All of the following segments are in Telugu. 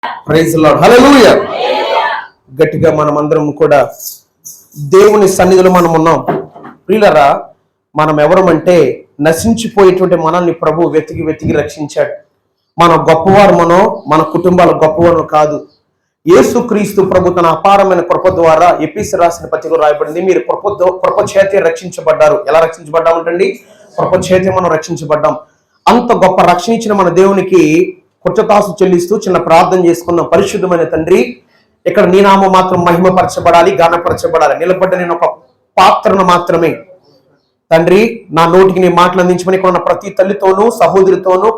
ప్రైజ్ లార్డ్, హల్లెలూయా. గట్టిగా మనమందరం కూడా దేవుని సన్నిధిలో మనం ఉన్నాం. ప్రియులారా, మనం ఎవరమంటే నశించిపోయేటువంటి మనల్ని ప్రభు వెతికి వెతికి రక్షించాడు. మన గొప్పవారు మన కుటుంబాల గొప్పవారు కాదు. యేసుక్రీస్తు ప్రభు తన అపారమైన కృప ద్వారా ఎఫెసీయులకు రాసిన పత్రికలో రాయబడింది, మీరు కృప చేతే రక్షించబడ్డారు. ఎలా రక్షించబడ్డామంటండి? కృప చేతే మనం రక్షించబడ్డాం. అంత గొప్ప రక్షణ ఇచ్చిన మన దేవునికి కృతజ్ఞతాసు చెల్లిస్తూ చిన్న ప్రార్థన చేసుకుందాం. పరిశుద్ధమైన తండ్రి, ఇక్కడ నీ నామం మాత్రం మహిమపరచబడాలి, గానపరచబడాలి. నిలబడ్డ నేను ఒక పాత్రను మాత్రమే తండ్రి. నా నోటికి నీ మాటలు అందించమని ఇక్కడ ఉన్న ప్రతి తల్లితోనూ, సహోదరితోనూ,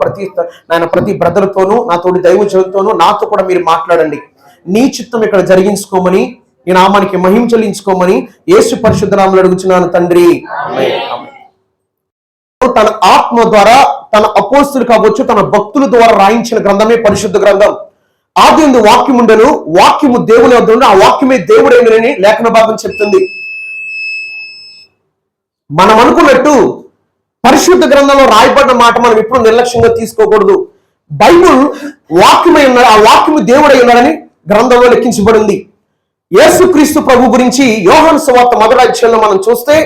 ప్రతి బ్రదర్తోనూ, నా తోటి దైవజనులతోనూ నాతో కూడా మీరు మాట్లాడండి. నీ చిత్తం ఇక్కడ జరిగించుకోమని, నీ నామానికి మహిమ చెల్లించుకోమని యేసు పరిశుద్ధ నామములో అడుగుచున్నాను తండ్రి. తన ఆత్మ ద్వారా తన అపోస్తులు కావచ్చు, తన భక్తుల ద్వారా రాయించిన గ్రంథమే పరిశుద్ధ గ్రంథం. ఆదియందు వాక్యం ఉండెను, వాక్యము దేవుని వద్ద ఉండి, ఆ వాక్యమే దేవుడైనని లేఖన భాగం చెప్తుంది. మనం అనుకున్నట్టు పరిశుద్ధ గ్రంథంలో రాయబడిన మాట మనం ఎప్పుడు నిర్లక్ష్యంగా తీసుకోకూడదు. బైబుల్ వాక్యమై ఉన్నాడు, ఆ వాక్యము దేవుడై ఉన్నాడని గ్రంథంలో లెక్కించబడింది. యేసుక్రీస్తు ప్రభు గురించి యోహాను సువార్త మొదటి అధ్యాయంలో మనం చూస్తే,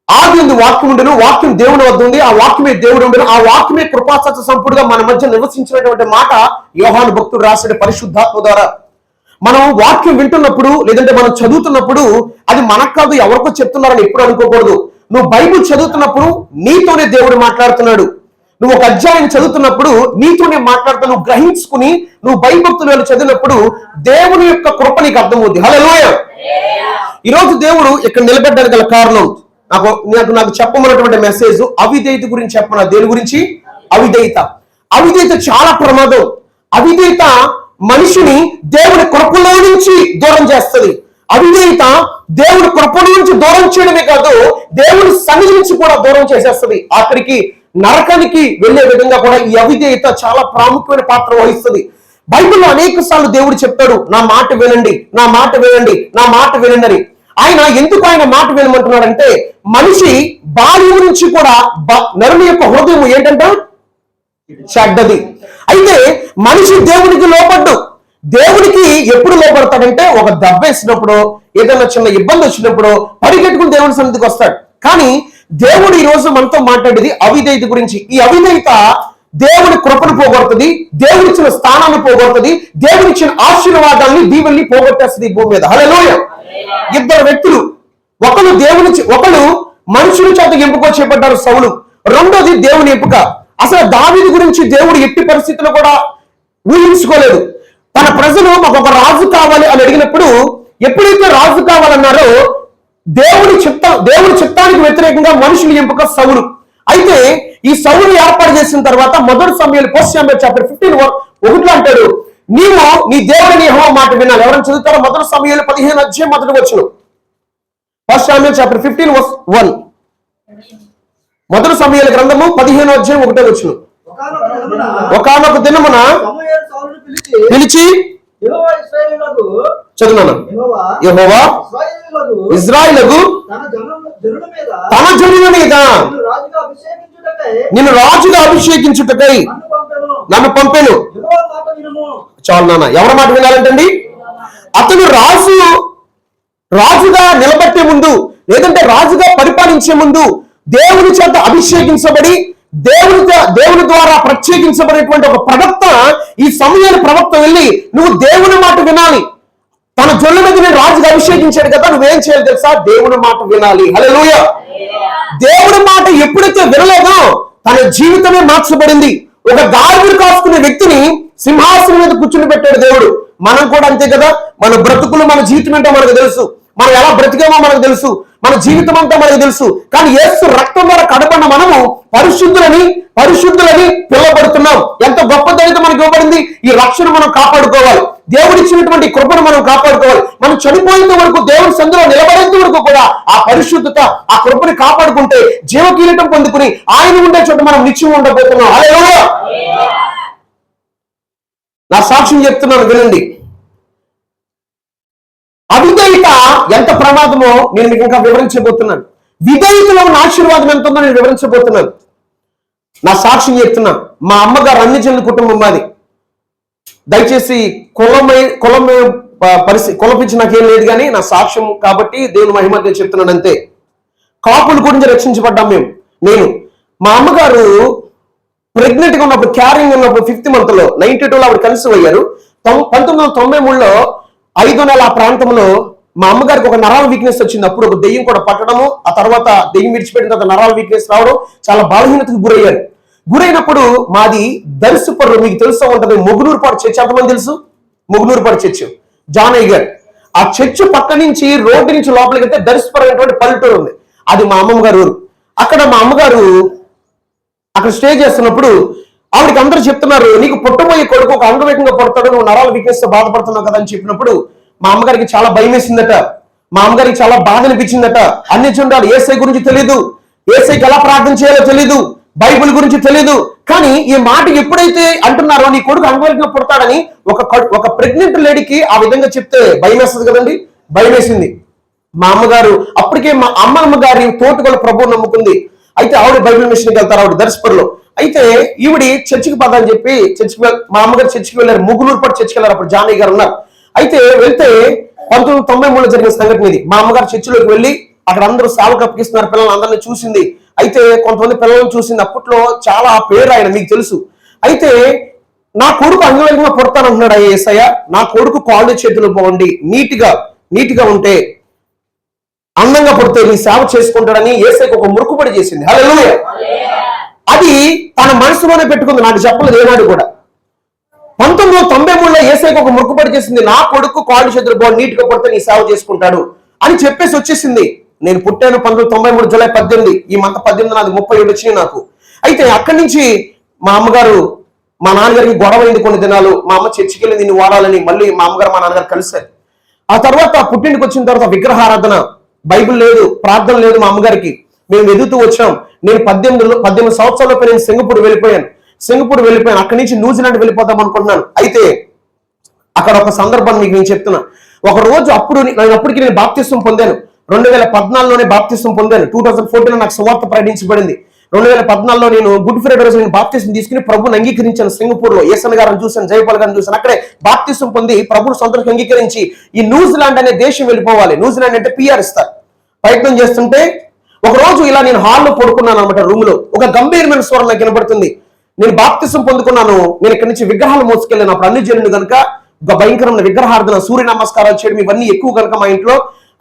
ఆదియందు వాక్యం ఉండెను, వాక్యం దేవుని వద్ద ఉంది, ఆ వాక్యమే దేవుడు ఉండెను, ఆ వాక్యమే కృపాసత్య సంపూర్ణంగా మన మధ్య నివసించినటువంటి మాట యోహాను భక్తుడు రాసిన పరిశుద్ధాత్మ ద్వారా. మనం వాక్యం వింటున్నప్పుడు, లేదంటే మనం చదువుతున్నప్పుడు అది మనకు కాదు ఎవరికో చెప్తున్నారని ఎప్పుడు అనుకోకూడదు. నువ్వు బైబిల్ చదువుతున్నప్పుడు నీతోనే దేవుడు మాట్లాడుతున్నాడు. నువ్వు ఒక అధ్యాయం చదువుతున్నప్పుడు నీతోనే మాట్లాడుతూ నువ్వు గ్రహించుకుని నువ్వు భయభక్తులు చదివినప్పుడు దేవుని యొక్క కృప నీకు అర్థమవుద్ది. హల్లెలూయా. ఈరోజు దేవుడు ఇక్కడ నిలబెట్టడానికి గల కారణం, నాకు చెప్పమన్నటువంటి మెసేజ్ అవిధేయత గురించి చెప్పమన్నా. దేని గురించి? అవిధేయత. అవిధేయత చాలా ప్రమాదం. అవిధేయత మనిషిని దేవుని కృపలో నుంచి దూరం చేస్తుంది. అవిధేయత దేవుని కృపలో నుంచి దూరం చేయడమే కాదు, దేవుని సన్నిధి నుంచి కూడా దూరం చేసేస్తుంది. ఆఖరికి నరకానికి వెళ్లే విధంగా కూడా ఈ అవిధేయత చాలా ప్రాముఖ్యమైన పాత్ర వహిస్తుంది. బైబిల్లో అనేక సార్లు దేవుడు చెప్తాడు, నా మాట వినండి, నా మాట వినండి, నా మాట వినండి అని. ఆయన ఎందుకు ఆయన మాట వినమంటున్నాడంటే, మనిషి బాల్యం నుంచి కూడా నరుని యొక్క హృదయం ఏంటంట? చెడ్డది. అయితే మనిషి దేవునికి లోపడ్డు. దేవునికి ఎప్పుడు లోపడతాడంటే, ఒక దెబ్బేసినప్పుడు, ఏదైనా చిన్న ఇబ్బంది వచ్చినప్పుడు పరిగెట్టుకుని దేవుని సన్నిధికి వస్తాడు. కానీ దేవుడు ఈ రోజు మనతో మాట్లాడేది అవిధేయత గురించి. ఈ అవిధేయత దేవుని కృపను పోగొడుతుంది, దేవుడిచ్చిన స్థానాన్ని పోగొడుతుంది, దేవుడిచ్చిన ఆశీర్వాదాన్ని దీవెల్ని పోగొట్టేస్తుంది ఈ భూమి మీద. హల్లెలూయా. ఇద్దరు వ్యక్తులు, ఒకరు మనుషుల చేత ఎంపిక చేపట్టారు, సౌలు. రెండోది దేవుని ఎంపిక. అసలు దావీదు గురించి దేవుడు ఎట్టి పరిస్థితుల్లో కూడా ఊహించుకోలేదు. తన ప్రజలు మాకు ఒక రాజు కావాలి అని అడిగినప్పుడు, ఎప్పుడైతే రాజు కావాలన్నారో దేవుడి చిత్తానికి వ్యతిరేకంగా మనుషుల ఎంపిక సౌలు. అయితే ఈ సౌలు ఏర్పాటు చేసిన తర్వాత మొదటి సమయాలు 1 Samuel chapter 15:1 అంటాడు, నీవు నీ దేవుడిని యెహోవా మాట వినాలి. ఎవరైనా చదువుతారో? మొదటి సమయాలు 15 అధ్యాయం మొదటి వచనం. 1 Samuel chapter 15:1. మొదటి సమయాల గ్రంథము 15 అధ్యాయం 1వ వచనం. ఒకానొక దినమున పిలిచి చదువున్నాను, యెహోవా ఇశ్రాయేలుకు తన జనుల మీద నిన్ను రాజుగా అభిషేకించుటకై నన్ను పంపెను. చాలు నాన్న. ఎవరి మాట వినాలంటండి? అతను రాజుగా నిలబెట్టే ముందు, లేదంటే రాజుగా పరిపాలించే ముందు దేవుని చేత అభిషేకించబడి దేవుని ద్వారా ప్రత్యేకించబడినటువంటి ఒక ప్రవక్త, ఈ సమయాల ప్రవక్త వెళ్ళి నువ్వు దేవుని మాట వినాలి. తన జొల్ల మీద నేను రాజుగా అభిషేకించాడు కదా, నువ్వేం చేయాలి తెలుసా? దేవుని మాట వినాలి. హల్లెలూయా. దేవుని మాట ఎప్పుడైతే వినలేదో తన జీవితమే మార్చబడింది. ఒక గాడిదను కాసుకునే వ్యక్తిని సింహాసనం మీద కూర్చుని పెట్టాడు దేవుడు. మనం కూడా అంతే కదా. మన బ్రతుకులు, మన జీవితం ఏంటో మనకు తెలుసు, మనం ఎలా బ్రతికామో మనకు తెలుసు, మన జీవితం అంతా మనకు తెలుసు. కానీ యేసు రక్తం ద్వారా కడబడిన మనము పరిశుద్ధులని పిలువబడుతున్నాం. ఎంత గొప్ప ధైర్యం మనకి ఇవ్వబడింది. ఈ రక్షణ మనం కాపాడుకోవాలి, దేవుడిచ్చినటువంటి కృపను మనం కాపాడుకోవాలి. మనం చనిపోయేంత వరకు, దేవుని సన్నిధిలో నిలబడేంత వరకు కూడా ఆ పరిశుద్ధత, ఆ కృపని కాపాడుకుంటే జీవకీరీటం పొందుకుని ఆయన ఉండే చోట మనం నిత్యం ఉండబోతున్నాం. హల్లెలూయా. నా సాక్ష్యం చెప్తున్నాను, వినండి. అవిధేయత ఎంత ప్రమాదమో నేను మీకు ఇంకా వివరించబోతున్నాను. విధేయతలో ఉన్న ఆశీర్వాదం ఎంత ఉందో నేను వివరించబోతున్నాను. నా సాక్ష్యం చెప్తున్నా. మా అమ్మగారు అన్ని జనుల కుటుంబం మాది. దయచేసి కులపించి నాకేం లేదు కానీ నా సాక్ష్యం కాబట్టి దేవుని మహిమతో చెప్తున్నాను అంతే. కాపుల గురించి రక్షించబడ్డాం నేను మా అమ్మగారు ప్రెగ్నెంట్ గా ఉన్నప్పుడు, క్యారింగ్ ఉన్నప్పుడు 5th month లో 92లో ఆవిడ కన్సీవ్ అయ్యారు. 1993లో 5వ నెల ఆ ప్రాంతంలో మా అమ్మగారికి ఒక నరాల వీక్నెస్ వచ్చింది. అప్పుడు ఒక దెయ్యం కూడా పట్టడము, ఆ తర్వాత దెయ్యం విడిచిపెట్టిన తర్వాత నరాల వీక్నెస్ రావడం, చాలా బలహీనతకు గురయ్యారు. గురైనప్పుడు మాది దర్శపర్రు, మీకు తెలుస్తూ ఉంటది, మొగునూరుపాడు చర్చ్. ఎంతమంది తెలుసు మొగునూరుపాడు చర్చ్? జానయ్య గారు ఆ చర్చ్ పక్క నుంచి రోడ్డు నుంచి లోపలికి వెళ్తే దర్శపర్రు అనేటువంటి పల్లెటూరు ఉంది, అది మా అమ్మమ్మ గారు ఊరు. అక్కడ మా అమ్మగారు అక్కడ స్టే చేస్తున్నప్పుడు ఆవిడకి అందరూ చెప్తున్నారు, నీకు పుట్టబోయే కొడుకు ఒక అంగవేగంగా పుడతాడు, నువ్వు నరాల వీక్నెస్ తో బాధపడుతున్నావు కదా అని చెప్పినప్పుడు మా అమ్మగారికి చాలా భయం వేసిందట. మా అమ్మగారికి చాలా బాధ అనిపించిందట. అన్ని చూడాలి, ఏసై గురించి తెలీదు, ఏసైకి ఎలా ప్రార్థన చేయాలో తెలీదు, బైబిల్ గురించి తెలీదు. కానీ ఈ మాట ఎప్పుడైతే అంటున్నారో నీ కొడుకు అంగవేగంగా పుడతాడని ఒక ప్రెగ్నెంట్ లేడీకి ఆ విధంగా చెప్తే భయం వేస్తుంది కదండి, భయం వేసింది. మా అమ్మగారు అప్పటికే మా అమ్మమ్మ గారి తోటగల ప్రభువు నమ్ముకుంది. అయితే ఆవిడ బైబిల్ మిషన్కి వెళ్తారు, ఆవిడ దర్శపర్లో. అయితే ఈవిడి చర్చికి పదని చెప్పి మా అమ్మగారు చర్చికి వెళ్ళారు, ముగ్గులూరుపాటు చర్చికి వెళ్ళారు. అప్పుడు జానయ్య గారు ఉన్నారు. అయితే వెళ్తే 1993లో జరిగిన సంఘటన ఇది. మా అమ్మగారు చర్చిలోకి వెళ్ళి అక్కడ అందరూ సేవకు అప్పగిస్తున్నారు, పిల్లలు అందరినీ చూసింది. అయితే కొంతమంది పిల్లలను చూసింది. అప్పట్లో చాలా పేరు ఆయన, మీకు తెలుసు. అయితే నా కొడుకు అంగవేగంగా పుడతానంటున్నాడు యేసయ్య, నా కొడుకు కాళ్ళు చేతులు బాగుండి నీట్గా ఉంటే, అందంగా పుడితే నీ సేవ చేసుకుంటాడని యేసయ్యకు ఒక మురుకుబడి చేసింది. హల్లెలూయా. అది తన మనసులోనే పెట్టుకుంది, నాకు చెప్పలేదు ఏనాడు కూడా. 1993లో యేసయ్యకు ఒక మురుకుబడి చేసింది, నా కొడుకు కాళ్ళు చేతులు బాగుండి నీట్గా పుడితే నీ సేవ చేసుకుంటాడు అని చెప్పేసి వచ్చేసింది. నేను పుట్టాను 1993 జూలై 18, ఈ మంత్ 18 నాది 37 వచ్చినాయి నాకు. అయితే అక్కడి నుంచి మా అమ్మగారు మా నాన్నగారికి గొడవ అయింది కొన్ని దినాలు. మా అమ్మ చర్చికి వెళ్ళి దీన్ని వాడాలని మళ్ళీ మా అమ్మగారు మా నాన్నగారు కలిశారు. ఆ తర్వాత పుట్టింటికి వచ్చిన తర్వాత విగ్రహారాధన, బైబిల్ లేదు, ప్రార్థన లేదు మా అమ్మగారికి. మేము ఎదుగుతూ వచ్చాం. నేను 18 సంవత్సరాలపై నేను సింగపూర్ వెళ్ళిపోయాను. అక్కడి నుంచి న్యూజిలాండ్ వెళ్ళిపోదాం అనుకుంటున్నాను. అయితే అక్కడ ఒక సందర్భం మీకు నేను చెప్తున్నా. ఒక రోజు అప్పటికి నేను బాప్తిస్వం పొందాను. 2014లోనే బాప్తిస్వం పొందాను. 2014లో నాకు సువార్త ప్రకటించబడింది. 2014లో నేను గుడ్ ఫ్రైడే రోజు నేను బాప్తిస్వం తీసుకుని ప్రభుని అంగీకరించాను. సింగపూర్ లో ఏసన్ గారిని చూశాను, జయపాల్ గారిని చూశాను. అక్కడే బాప్తిస్వం పొంది ప్రభుని సొంతంగా అంగీకరించి ఈ న్యూజిలాండ్ అనే దేశం వెళ్ళిపోవాలి. న్యూజిలాండ్ అంటే PR ఇస్తారు. ప్రయత్నం చేస్తుంటే ఒక రోజు ఇలా నేను హాల్లో పడుకున్నాను అనమాట. రూమ్ లో ఒక గంభీరమైన స్వరం నాకు వినపడుతుంది. నేను బాప్తిస్వం పొందుకున్నాను, నేను ఇక్కడి నుంచి విగ్రహాలు మోసుకెళ్ళాను. అప్పుడు అన్ని జనులు కనుక ఒక భయంకరమైన విగ్రహార్థన, సూర్య నమస్కారాలు చేయడం ఇవన్నీ ఎక్కువ కనుక మా ఇంట్లో.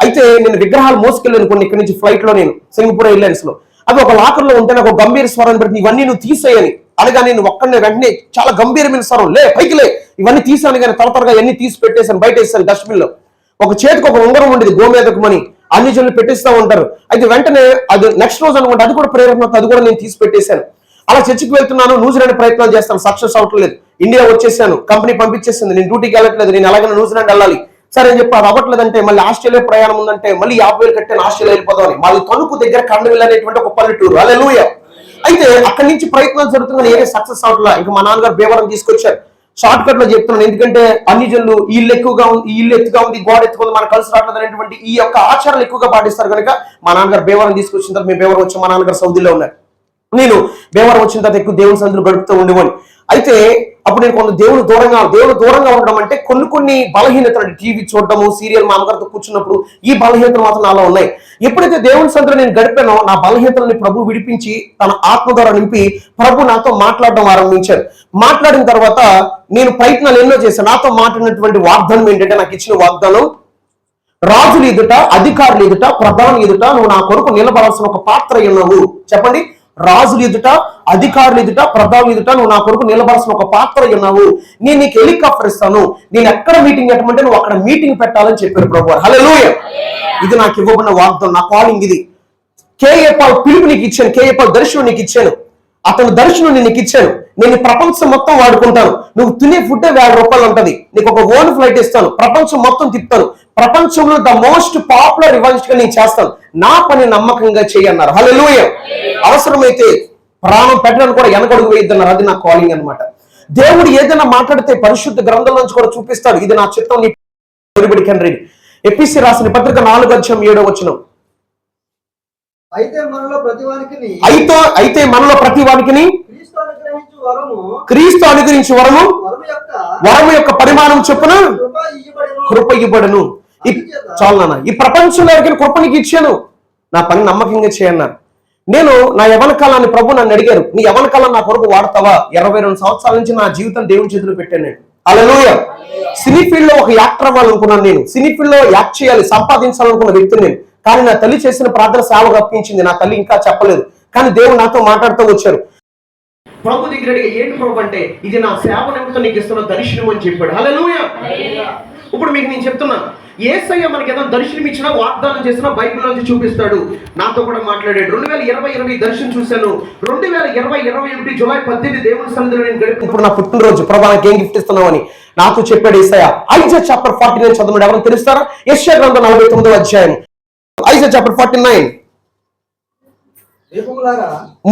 అయితే నేను విగ్రహాలు మోసుకెళ్ళాను కొన్ని ఇక్కడి నుంచి ఫ్లైట్ లో, నేను సింగపూర్ ఎయిర్లైన్స్ లో. అవి ఒక లాకర్ లో ఉంటే నాకు ఒక గంభీర స్వరం పెట్టి ఇవన్నీ నువ్వు తీసేయని అనగా నేను ఒక్కడనే వెంటనే చాలా గంభీరమైన స్వరం, లే పైకి లే, ఇవన్నీ తీసాను. కానీ త్వరగా ఇవన్నీ తీసి పెట్టేశాను, బయట వేసాను డస్ట్బిన్ లో. ఒక చేతికి ఒక ఉంగరం ఉండేది, గోమేదకమని, అన్ని జనులు పెట్టిస్తూ ఉంటారు. అయితే వెంటనే అది నెక్స్ట్ రోజు అనుకుంటే అది కూడా ప్రేరణ, అది కూడా నేను తీసి పెట్టేశాను. అలా చర్చికి వెళ్తున్నాను, న్యూజిలాండ్ ప్రయత్నాలు చేస్తాను, సక్సెస్ అవ్వట్లేదు. ఇండియా వచ్చేసాను, కంపెనీ పంపించేసింది, నేను డ్యూటీకి వెళ్ళట్లేదు, నేను ఎలాగైనా న్యూజిలాండ్ వెళ్ళాలి. సరే అని చెప్పి అది అవ్వట్లేదంటే మళ్ళీ ఆస్ట్రేలియా ప్రయాణం ఉందంటే మళ్ళీ 50,000 కట్టాను, ఆస్ట్రేలియా వెళ్ళిపోదామని. మాది తణుకు దగ్గర కండవిల్ అనేటువంటి ఒక పల్లెటూరు. హల్లెలూయా. అయితే అక్కడి నుంచి ప్రయత్నాలు జరుగుతున్నాయి, ఏదే సక్సెస్ అవట్లా. ఇంకా మా నాన్నగారు భీమవరం తీసుకొచ్చారు. షార్ట్ కట్ లో చెప్తున్నాను, ఎందుకంటే అన్ని జనులు ఈ ఇల్లు ఎక్కువగా ఉంది, ఈ ఇల్లు ఎత్తుగా ఉంది, గోడ ఎత్తుకుంది, మనకు కలిసి రావట్లేదు అనేటువంటి ఈ యొక్క ఆచారాలు ఎక్కువగా పాటిస్తారు కనుక మా నాన్నగారు భీమవరం తీసుకొచ్చిన తర్వాత మేము భీమవరం వచ్చి మా నాన్నగారు సౌదీలో ఉన్నారు. నేను భీమవరం వచ్చిన తర్వాత ఎక్కువ దేవుని సందులు గడుపుతూ ఉండేవాడిని. అయితే అప్పుడు నేను కొంత దేవుడు దూరంగా ఉండడం అంటే కొన్ని బలహీనతలు, టీవీ చూడటము, సీరియల్ మా అమ్మగారితో కూర్చున్నప్పుడు ఈ బలహీనతలు మాత్రం నాలో ఉన్నాయి. ఎప్పుడైతే దేవుని సందులో నేను గడిపానో నా బలహీనతలని ప్రభు విడిపించి తన ఆత్మ ద్వారా నింపి ప్రభు నాతో మాట్లాడడం ఆరంభించారు. మాట్లాడిన తర్వాత నేను ప్రయత్నాలు ఎన్నో చేశాను. నాతో మాట్లాడినటువంటి వాగ్దానం ఏంటంటే, నాకు ఇచ్చిన వాగ్దానం, రాజులు ఎదుట, అధికారులు ఎదుట, ప్రధాని ఎదుట నువ్వు నా కొరకు నిలబడాల్సిన ఒక పాత్ర ఉన్నావు. చెప్పండి, రాజులు ఎదుట, అధికారులు ఎదుట, ప్రధానులు ఎదుట నువ్వు నా కొరకు నిలబడాల్సిన ఒక పాత్ర ఉన్నావు. నేను నీకు హెలికాప్టర్ ఇస్తాను, నేను ఎక్కడ మీటింగ్ పెట్టమంటే నువ్వు అక్కడ మీటింగ్ పెట్టాలని చెప్పారు ప్రభు. హల్లెలూయా. ఇది నాకు ఇవ్వబడిన వాగ్దానం, నా కాలింగ్ ఇది. కేఏ పాల్ పిలుపు నీకు ఇచ్చాను, కేఏ పాల్ దర్శనం నీకు ఇచ్చాను, అతని దర్శనం నేను నీకు ఇచ్చాను. నేను ప్రపంచం మొత్తం వాడుకుంటాను. నువ్వు తినే ఫుడ్ ₹1000 ఉంటది, నీకు ఒక ఓన్ ఫ్లైట్ ఇస్తాను, ప్రపంచం మొత్తం తిప్పుతాను, ప్రపంచంలో ద మోస్ట్ పాపులర్ ఇవాంజలిస్ట్ గా నేను చేస్తాను, నా పని నమ్మకంగా చేయన్నారు. హల్లెలూయా. అవసరమైతే ప్రాణం పెట్టడానికి కూడా వెనకడుగు వేయద్దన్నారు. అది నా కాలింగ్ అన్నమాట. దేవుడు ఏదైనా మాట్లాడితే పరిశుద్ధ గ్రంథం నుంచి కూడా చూపిస్తాడు, ఇది నా చిత్తం. ఎపిసి రాసిన పత్రిక 4:7 అయితే మనలో ప్రతి వానికిని క్రీస్తు అనుగ్రహించు వరము వరము యొక్క పరిమాణం చొప్పున కృప ఇవ్వబడును. చాలు నాన్న, ఈ ప్రపంచంలో ఎవరికైనా కృప నీకు ఇచ్చాను, నా పని నమ్మకంగా చేయన్నారు. నేను నా యవన కాలాన్ని ప్రభు నన్ను అడిగారు, నీ యవన కాలం నా కొరకు వాడతావా? 22 సంవత్సరాల నుంచి నా జీవితం దేవుని చేతిలో పెట్టాను నేను. హల్లెలూయా. సినీ ఫీల్డ్ లో ఒక యాక్టర్ అవ్వాలనుకున్నాను నేను, సినీ ఫీల్డ్ లో యాక్ట్ చేయాలి, సంపాదించాలనుకున్న వ్యక్తిని నేను. కానీ నా తల్లి చేసిన ప్రార్థన సేవగా అప్పించింది. నా తల్లి ఇంకా చెప్పలేదు, కానీ దేవుడు నాతో మాట్లాడుతూ వచ్చారు. ప్రభు దగ్గర ఏంటి ప్రభు అంటే, ఇది నా సేవ నిమిత్తం నీకు ఇస్తున్న దర్శనం అని చెప్పాడు. హల్లెలూయా. ఇప్పుడు మీకు నేను చెప్తున్నాను, యేసయ్య మనకి ఏదైనా దర్శనం ఇచ్చినా, వాగ్దానం చేసినా బైబిల్ నుంచి చూపిస్తాడు. నాతో కూడా మాట్లాడాడు. 2020 దర్శనం చూశాను. 2021 జూలై 18 దేవుని సన్నిధిలో నేను గడిపి, ఇప్పుడు నా పుట్టినరోజు, ప్రభు నాకు ఏం గిఫ్ట్ ఇస్తున్నావు అని నాతో చెప్పాడు యేసయ్య. ఐజా చాప్టర్ 49 చదవండి. ఎవరైనా తెలుస్తారా? యెషయా గ్రంథం 49వ అధ్యాయం, ఐజా చాప్టర్ 49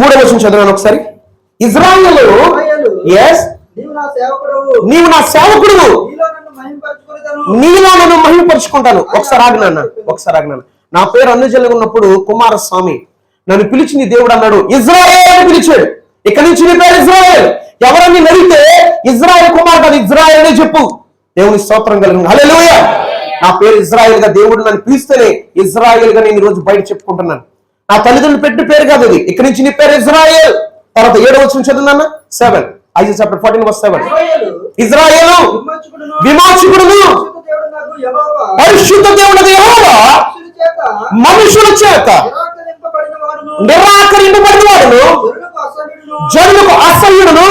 3వ వచనం చదవండి ఒకసారి. ఇజ్రాయేలు, yes, నీవు నా సేవకుడు, నీలో నన్ను మహిమపరుచుకుంటాను. ఒకసారి ఆగినాను. నా పేరు అన్యజనులుగా ఉన్నప్పుడు కుమారస్వామి నన్ను పిలిచి నీ దేవుడు అన్నాడు ఇజ్రాయేల్ అని పిలిచాడు. ఇక్కడ నుంచి నీ పేరు ఇజ్రాయేల్. ఎవరని అడిగితే ఇజ్రాయేల్ కుమార్ కాదు, ఇజ్రాయేల్ అనే చెప్పు. దేవుని స్తోత్రం కలుగును. హల్లెలూయా. నా పేరు ఇజ్రాయేల్ గా దేవుడు నన్ను పిలిస్తేనే ఇజ్రాయేల్ గా నేను ఈ రోజు బయట చెప్పుకుంటున్నాను. నా తల్లిదండ్రులు పెట్టిన పేరు కాదు అది. ఇక్కడ నుంచి నీ పేరు ఇజ్రాయేల్. తర్వాత 7వ వచనం చదువునా? 7 ఐజా చాప్టర్ 14:7. ఇజ్రాయేలు విమోచకుడును పరిశుద్ధ దేవుడు యెహోవా మనుషుల చేత నిరాకరింపబడిన వాడును, జనులకు అసహ్యుడును,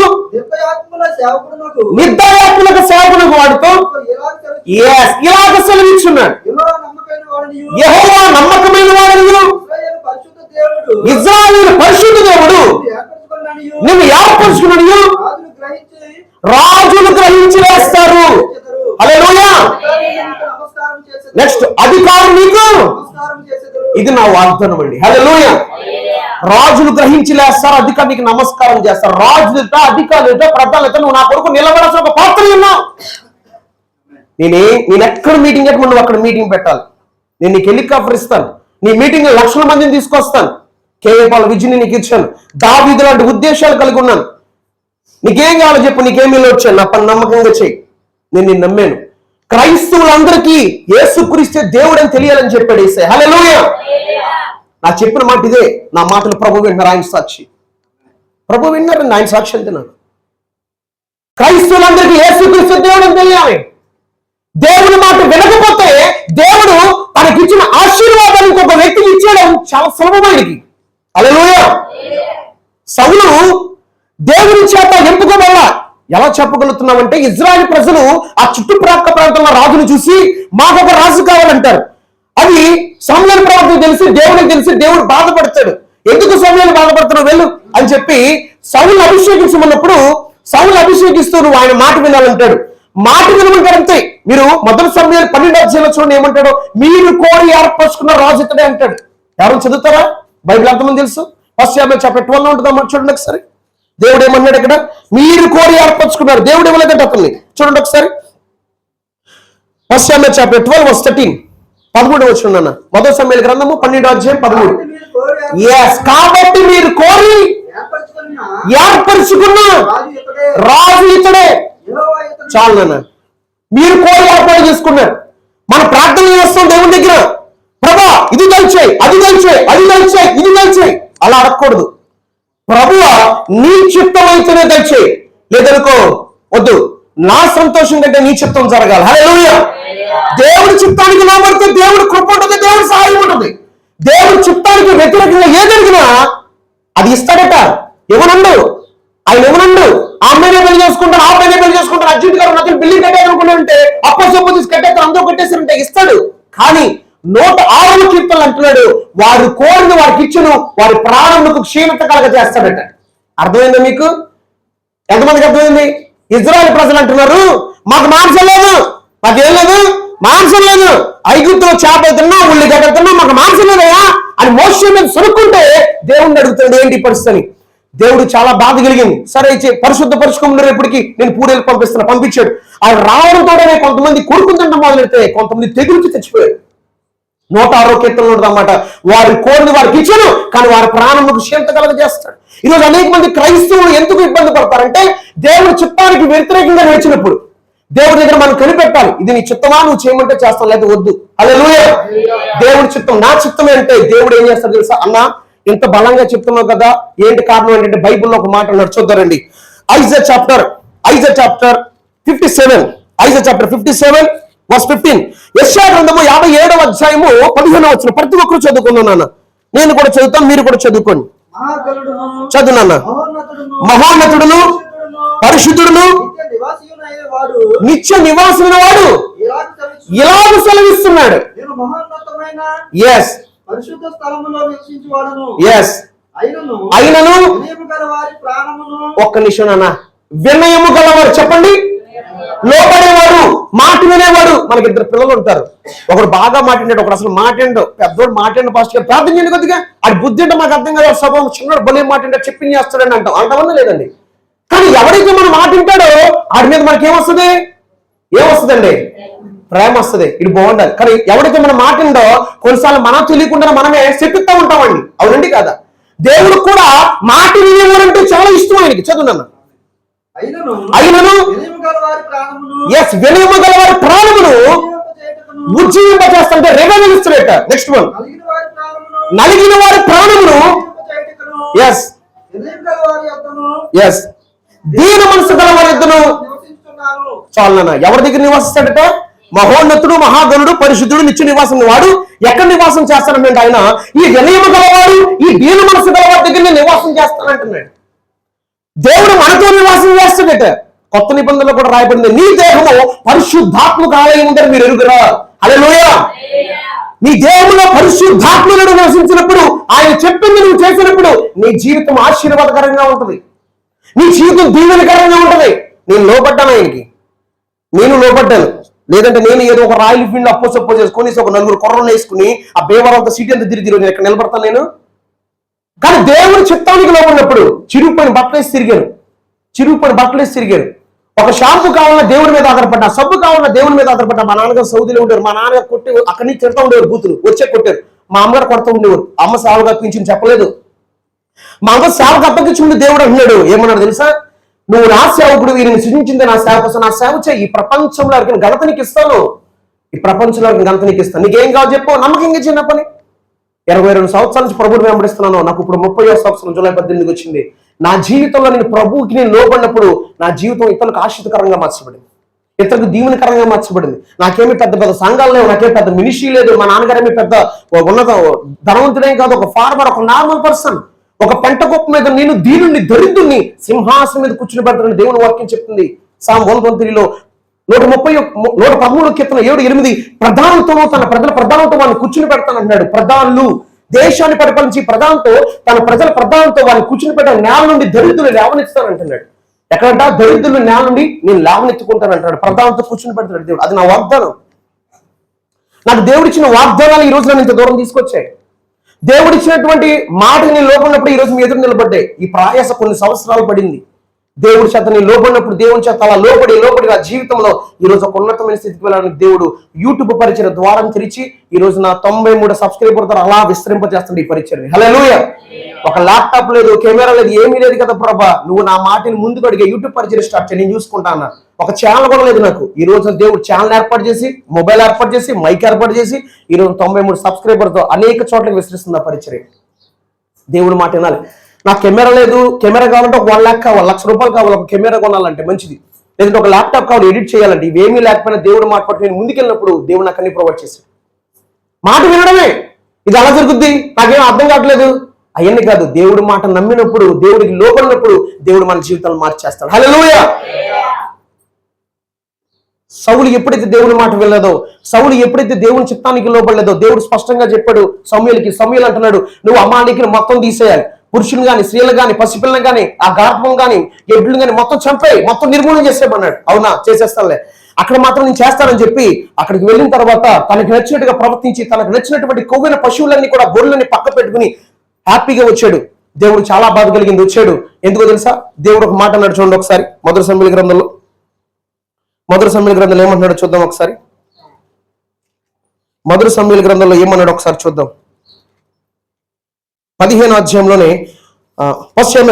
నిర్దయాత్మక సేవకులకు వాడుతూ ఇలాగ సెలవిచ్చున్నాడు. యెహోవా నమ్మకమైన వాడనియు, ఇజ్రాయేలు పరిశుద్ధ దేవుడు నిన్ను ఏర్పరచుకున్నాడు, రాజులు గ్రహించి వేస్తారు. హల్లెలూయా. నెక్స్ట్, అధికారం నీకు. ఇది నా వాగ్దానం అండి. హల్లెలూయా. రాజులు గ్రహించి లేస్తారు, అధికారం నీకు నమస్కారం చేస్తారు. రాజులతో, అధికారులతో, ప్రధానులతో నువ్వు నా కొరకు నిలబడాల్సిన ఒక పాత్ర ఉన్నావు. నేను ఎక్కడ మీటింగ్ పెట్టమని నువ్వు అక్కడ మీటింగ్ పెట్టాలి. నేను నీకు హెలికాప్టర్ ఇస్తాను, నీ మీటింగ్ లక్షల మందిని తీసుకొస్తాను. కేవలం విజయని నీకు ఇచ్చాను. దావీదు లాంటి ఉద్దేశాలు కలిగి ఉన్నాను. నీకేం కావాలో చెప్పు, నీకేమీ వచ్చాను, నా పని నమ్మకంగా చెయ్యి, నేను నిన్ను నమ్మాను. క్రైస్తవులందరికీ యేసుక్రీస్తు దేవుడు అని తెలియాలని చెప్పాడు యేసయ్య. హల్లెలూయా. నా చెప్పిన మాట ఇదే. నా మాటలు ప్రభు విన్నారు, ఆయన సాక్షి. ప్రభు విన్నారండి, ఆయన సాక్షి అంటున్నాడు. క్రైస్తవులందరికీ యేసుక్రీస్తు దేవుడు అని తెలియాలి. దేవుని మాట వినకపోతే దేవుడు తనకిచ్చిన ఆశీర్వాదాన్ని ఇంకొక వ్యక్తికి ఇచ్చేయడం చాలా సులభమైనది. హల్లెలూయా. సౌలు దేవుని చేత ఎంపుకోబడాల. ఎలా చెప్పగలుగుతున్నామంటే, ఇజ్రాయెల్ ప్రజలు ఆ చుట్టుప్రక్కల ప్రాంతంలో రాజును చూసి మాకు ఒక రాజు కావాలంటారు. అది సమూయేలు ప్రవక్తకు తెలిసి, దేవునికి తెలిసి, దేవుడు బాధపడతాడు. ఎందుకు సమూయేలు బాధపడుతున్నావు వెళ్ళు అని చెప్పి సౌలు అభిషేకించమన్నప్పుడు, సౌలు అభిషేకిస్తూ నువ్వు ఆయన మాట వినాలంటాడు. మాట వినమంటారు అంతే. మీరు మొదటి సమూయేలు 12వ అధ్యాయంలో చూడండి ఏమంటాడు, మీరు కోరి ఏర్పరచుకున్న రాజు ఇతడే అంటాడు. ఎవరు చదువుతారా? బైబిల్ ఎంతమంది తెలుసు? ఫస్ట్ సామ్యుయేల్ చాప్టర్ 12 ఉంటుందమ్మా, చూడండి ఒకసారి. దేవుడు ఏమన్నాడు ఇక్కడ? మీరు కోరి ఏర్పరచుకున్నారు. దేవుడు ఇవ్వలేదంటే అతన్ని. చూడండి ఒకసారి. ఫస్ట్ సామ్యుయేల్ చాప్టర్ 12:13 13వ వచనం. మొదటి సమూయేలు గ్రంథము 12వ అధ్యాయం 13. కాబట్టి మీరు కోరి ఏర్పరచుకున్న రాజు ఇతడే. చాలు నాన్న, మీరు కోరి ఏర్పాటు చేసుకున్నారు. మన ప్రార్థన చేస్తాం దేవుని దగ్గర, ప్రభా ఇది దయచేయి, అది దయచేయి, అది దయచేయి, ఇది దయచేయి. అలా అడగకూడదు. ప్రభువా నీ చిత్తం అయితేనే దయచేయి, లేదనుకో వద్దు, నా సంతోషం కంటే నీ చిత్తం జరగాలి. హల్లెలూయా. దేవుడి చిత్తానికి లోబడితే దేవుడి కృప ఉంటుంది, దేవుడి సహాయం ఉంటుంది. దేవుడి చిత్తానికి వ్యతిరేకంగా ఏ జరిగినా అది ఇస్తాడట. ఇవ్వనండు, ఆయన ఇవ్వనండు. ఆ అమ్మాయినే పెళ్లి చేసుకుంటాను, ఆ అమ్మాయినే పెళ్లి చేసుకుంటాను, అర్జెంట్ గారు నచ్చిన బిల్డింగ్ కట్టాలనుకుంటే అప్పసొప్పు తీసి కట్టేస్తారు, అందరూ కట్టేస్తారంటే ఇస్తాడు. కానీ 106వ కీర్తనలు అంటున్నాడు, వారు కోరిన వారికి ఇచ్చును, వారి ప్రాణములకు క్షీణత కలగ చేస్తాడట. అర్థమైందా మీకు? ఎంతమందికి అర్థమైంది? ఇజ్రాయెల్ ప్రజలు అంటున్నారు, మాకు మాంసం లేదు, మాకేం లేదు, మాంసం లేదు, ఐగుప్తులో చేపలు తిన్నా, ఉల్లిగడ్డ తిన్నా, మాకు మాంసం లేదయా అని మోషే మీద సురుక్కుంటే దేవుడిని అడుగుతాడు ఏంటి పరిస్థితి. దేవుడు చాలా బాధ కలిగింది. సరే పరిశుద్ధపరచుకున్నారు, ఎప్పటికీ నేను పూరేలు పంపించాడు. ఆ రావడంతోనే కొంతమంది కొడుకుని తింటాం మొదలెడితే కొంతమంది తెగులుకి తెచ్చిపోయాడు. 106వ కీర్తనలో ఉంటుందన్నమాట. వారి కోరిని వారికి ఇచ్చాను, కానీ వారి ప్రాణముకు క్షీణత కలగజేస్తాడు. ఈరోజు అనేక మంది క్రైస్తవులు ఎందుకు ఇబ్బంది పడతారంటే దేవుడి చిత్తానికి వ్యతిరేకంగా నడిచినప్పుడు. దేవుడి దగ్గర మనం కనిపెట్టాలి, ఇది నీ చిత్తమా, నువ్వు చేయమంటే చేస్తాను, లేదా వద్దు. హల్లెలూయా. దేవుడి చిత్తం, నా చిత్తం అంటే దేవుడు ఏం చేస్తాడు తెలుసా? అన్న ఇంత బలంగా చెప్తున్నావు కదా, ఏంటి కారణం ఏంటంటే బైబిల్లో ఒక మాట అన్నాడు, చూద్దారండి. Isaiah chapter 57, Isaiah chapter 57 verse 15. యెషయా గ్రంథము 57వ అధ్యాయము 15వ వచనం. ప్రతి ఒక్కరు చదువుకున్నాను, నేను కూడా చదువుతాను, మీరు కూడా చదువుకోండి. చదువునన్న. మహోన్నతుడును పరిశుద్ధుడును నిత్య నివాసమైన వాడు ఇలాగ సెలవిస్తున్నాడు. ఎస్ ఎస్ అయినను ఒక్క నిమిషం అన్న, వినయము గలవారు, చెప్పండి, లోపడేవాడు, మాట వినేవాడు. మనకి 2 పిల్లలు ఉంటారు, ఒకడు బాగా మాట్లాడాడు, ఒకడు అసలు మాట్లాడు. పెద్దోడు మాట్లాడిన పాస్ట్ గారు ప్రార్థన చేయండి కొద్దిగా, అది బుద్ధి అంటే మాకు అర్థం కాదు, స్వభావం చిన్నోడు భలే మాట్లాడాడు, చెప్పింది చేస్తాడని అంటాం. అంతమంది లేదండి. కానీ ఎవరైతే మనం మాట వింటాడో ఆడి మీద మనకి ఏమొస్తుందండి? ప్రేమ వస్తుంది. ఇది బాగుండాలి. కానీ ఎవరైతే మనం మాట విండో కొన్నిసార్లు మనం తెలియకుండా మనమే చెప్పిస్తూ ఉంటామండి. అవునండి కాదా? దేవుడు కూడా మాట వినేవాడంటే చాలా ఇష్టం ఆయనకి. చదువునన్న. అయినను ఎస్ వినయము గల వారి ప్రాణమును ఉజ్జీవింప చేస్తుంటే రెవెన్యూస్ట్రేట్. నెక్స్ట్ వన్, నలిగిన వారి ప్రాణమును ఎస్ ఎస్ దీన మనసు గల వారి యుద్ధను చాలన్నా. ఎవరి దగ్గర నివాసిస్తాడట? మహోన్నతుడు, మహాగణుడు, పరిశుద్ధుడు, నిత్య నివాసం. వాడు ఎక్కడ నివాసం చేస్తానంటే ఆయన ఈ వినయము గలవాడు, ఈ దీన మనసు గలవాడి దగ్గర నివాసం చేస్తానంటున్నాడు. దేవుడు మనతో నివాసం చేస్తాడట. కొత్త నిబంధనలో కూడా రాయబడింది, నీ దేహము పరిశుద్ధాత్మకు ఆలయం ఉందని మీరు ఎరుగురా. హల్లెలూయా. నీ దేహంలో పరిశుద్ధాత్మను నివసించినప్పుడు, ఆయన చెప్పింది నువ్వు చేసినప్పుడు నీ జీవితం ఆశీర్వాదకరంగా ఉంటుంది, నీ జీవితం దీవెనకరంగా ఉంటుంది. నేను లోపడ్డాను ఆయనకి, నేను లోపడ్డాను. లేదంటే నేను ఏదో ఒక రాయల్ ఫీల్డ్ అప్పో చేసుకొని ఒక 4 కొర్రలు వేసుకుని ఆ బేవరంతా సిటీ అంతా తిరిగి నేను ఎక్కడ నిలబడతాను నేను? కానీ దేవుని చిత్తానికి లోపడినప్పుడు చిరుగుపైన బట్టలేసి తిరిగాను. ఒక షాంపూ కావాలన్నా దేవుడి మీద ఆధారపడ్డా, సబ్బు కావాలన్నా దేవుడి మీద ఆధారపడ్డా. మా నాన్నగారు సౌదీలో ఉండేవారు, మా నాన్నగారు కొట్టి అక్కడి నుంచి తిడతా ఉండేవారు, బూతులు వచ్చే కొట్టారు. మా అమ్మగారు కొడతా ఉండేవారు. అమ్మ సేవకు అప్పించింది చెప్పలేదు, మా అమ్మ సేవకు అప్పగించుకుంటే దేవుడు అంటున్నాడు. ఏమన్నాడు తెలుసా? నువ్వు నా సేవకుడు, వీరిని సృజించింది నా సేవ కోసం, నా సేవ చేయి, ఈ ప్రపంచంలో ఎవరికి ఘనత నీకు ఇస్తాను, ఈ ప్రపంచంలో ఎవరికి ఘనత నీకు ఇస్తాను. నీకేం కావాలి చెప్పు, నమ్మకంగా చిన్న పని. 22 సంవత్సరాల నుంచి ప్రభువుని వెంబడిస్తున్నాను. నాకు ఇప్పుడు 30వ సంవత్సరం జూలై 18 వచ్చింది. నా జీవితంలో నేను ప్రభువుకి నేను లోబడినప్పుడు నా జీవితం ఇతరులకు ఆశ్రితకరంగా మార్చబడింది, ఇతరులకు దీవెనకరంగా మార్చబడింది. నాకేమి పెద్ద సంఘాలు లేవు, నాకేమి పెద్ద మినిస్ట్రీ లేదు. మా నాన్నగారేమి పెద్ద ఉన్నత ధనవంతుడేం కాదు, ఒక ఫార్మర్, ఒక నార్మల్ పర్సన్. ఒక పెంట కుప్ప మీద నేను దీనుని దరిద్రుని సింహాసనం మీద కూర్చుని పెడతానని దేవుని వాక్యం చెప్తుంది. సామ్ 123లో 113 కీర్తన 7-8 ప్రధానంతో తన ప్రజల ప్రధానంతో వాడిని కూర్చుని పెడతానంటున్నాడు. ప్రధానులు దేశాన్ని పరిపాలించి ప్రధానంతో తన ప్రజల ప్రధానంతో వాడిని కూర్చుని పెట్టాను. నేల నుండి దరిద్రులు లేవనెత్తుతానంటున్నాడు. ఎక్కడంట? దరిద్రులు నేల నుండి నేను లేవనెత్తుకుంటానంటున్నాడు. ప్రధానంతో కూర్చుని పెడతాడు దేవుడు. అది నా వాగ్దానం. నాకు దేవుడు ఇచ్చిన వాగ్దానాలు ఈ రోజు నన్ను ఇంత దూరం తీసుకొచ్చాయి. దేవుడిచ్చినటువంటి మాటని నేను లోపడినప్పుడు ఈ రోజు మీ ఎదురు నిలబడ్డాయి. ఈ ప్రయాస కొన్ని సంవత్సరాలు పడింది. దేవుడి చేత నేను లోపడినప్పుడు దేవుని చేత అలా లోపడి నా జీవితంలో ఈ రోజు ఒక ఉన్నతమైన స్థితికి వెళ్ళడానికి దేవుడు యూట్యూబ్ పరిచయ ద్వారం తెరిచి ఈ రోజు నా 93 సబ్స్క్రైబర్ ద్వారా అలా విస్తరింపజేస్తుంది ఈ పరిచయం. హల్లెలూయా. ఒక ల్యాప్టాప్ లేదు, కెమెరా లేదు, ఏమీ లేదు కదా ప్రభా, నువ్వు నా మాటని ముందుకు అడిగే యూట్యూబ్ పరిచయం స్టార్ట్ చేయి, నేను చూసుకుంటా అన్న. ఒక ఛానల్ కూడా లేదు నాకు. ఈ రోజు దేవుడు ఛానల్ ఏర్పాటు చేసి, మొబైల్ ఏర్పాటు చేసి, మైక్ ఏర్పాటు చేసి ఈ రోజు 93 సబ్స్క్రైబర్తో అనేక చోట్లకి విస్తరిస్తుంది ఆ పరిచయం. దేవుడు మాట వినాలి. నాకు కెమెరా లేదు, కెమెరా కావాలంటే ఒక 1 లక్ష కావాలి, ₹1,00,000 కావాలి ఒక కెమెరా కొనాలంటే మంచిది, లేదంటే ఒక ల్యాప్టాప్ కావాలి ఎడిట్ చేయాలంటే. ఇవేమీ లేకపోయినా దేవుడు మాట పట్టి నేను ముందుకెళ్ళినప్పుడు దేవుడు నాకు అన్ని ప్రొవైడ్ చేశాడు. మాట వినడమే. ఇది అలా జరుగుద్ది, నాకేం అర్థం కావట్లేదు అవన్నీ కాదు. దేవుడి మాట నమ్మినప్పుడు, దేవుడికి లోపడినప్పుడు దేవుడు మన జీవితాలను మార్చేస్తాడు. హల్లెలూయా. సౌలు ఎప్పుడైతే దేవుని మాట వెళ్ళలేదో, సౌలు ఎప్పుడైతే దేవుని చిత్తానికి లోపడలేదో దేవుడు స్పష్టంగా చెప్పాడు సమూయేలుకి. సమూయేలు అంటున్నాడు, నువ్వు అమాలేకీయులను మొత్తం తీసేయాలి, పురుషులు గాని, స్త్రీలు గాని, పసిపిల్లలు గాని, ఆ గార్భం గాని, ఎడ్లు గాని మొత్తం చంపేయి, మొత్తం నిర్మూలన చేసేయమన్నాడు. అవునా, చేసేస్తానులే, అక్కడ మాత్రం నేను చేస్తానని చెప్పి అక్కడికి వెళ్ళిన తర్వాత తనకు నచ్చినట్టుగా ప్రవర్తించి తనకు నచ్చినటువంటి కొవ్విన పశువులన్నీ కూడా గొర్రెలని పక్క పెట్టుకుని హ్యాపీగా వచ్చాడు. దేవుడు చాలా బాధ కలిగింది. వచ్చాడు ఎందుకో తెలుసా? దేవుడు ఒక మాట అన్నాడు చూడండి ఒకసారి. మొదటి సమూయేలు గ్రంథంలో ఏమంటున్నాడు చూద్దాం ఒకసారి. మొదటి సమూయేలు గ్రంథంలో ఏమన్నాడు ఒకసారి చూద్దాం. 15వ అధ్యాయంలోనే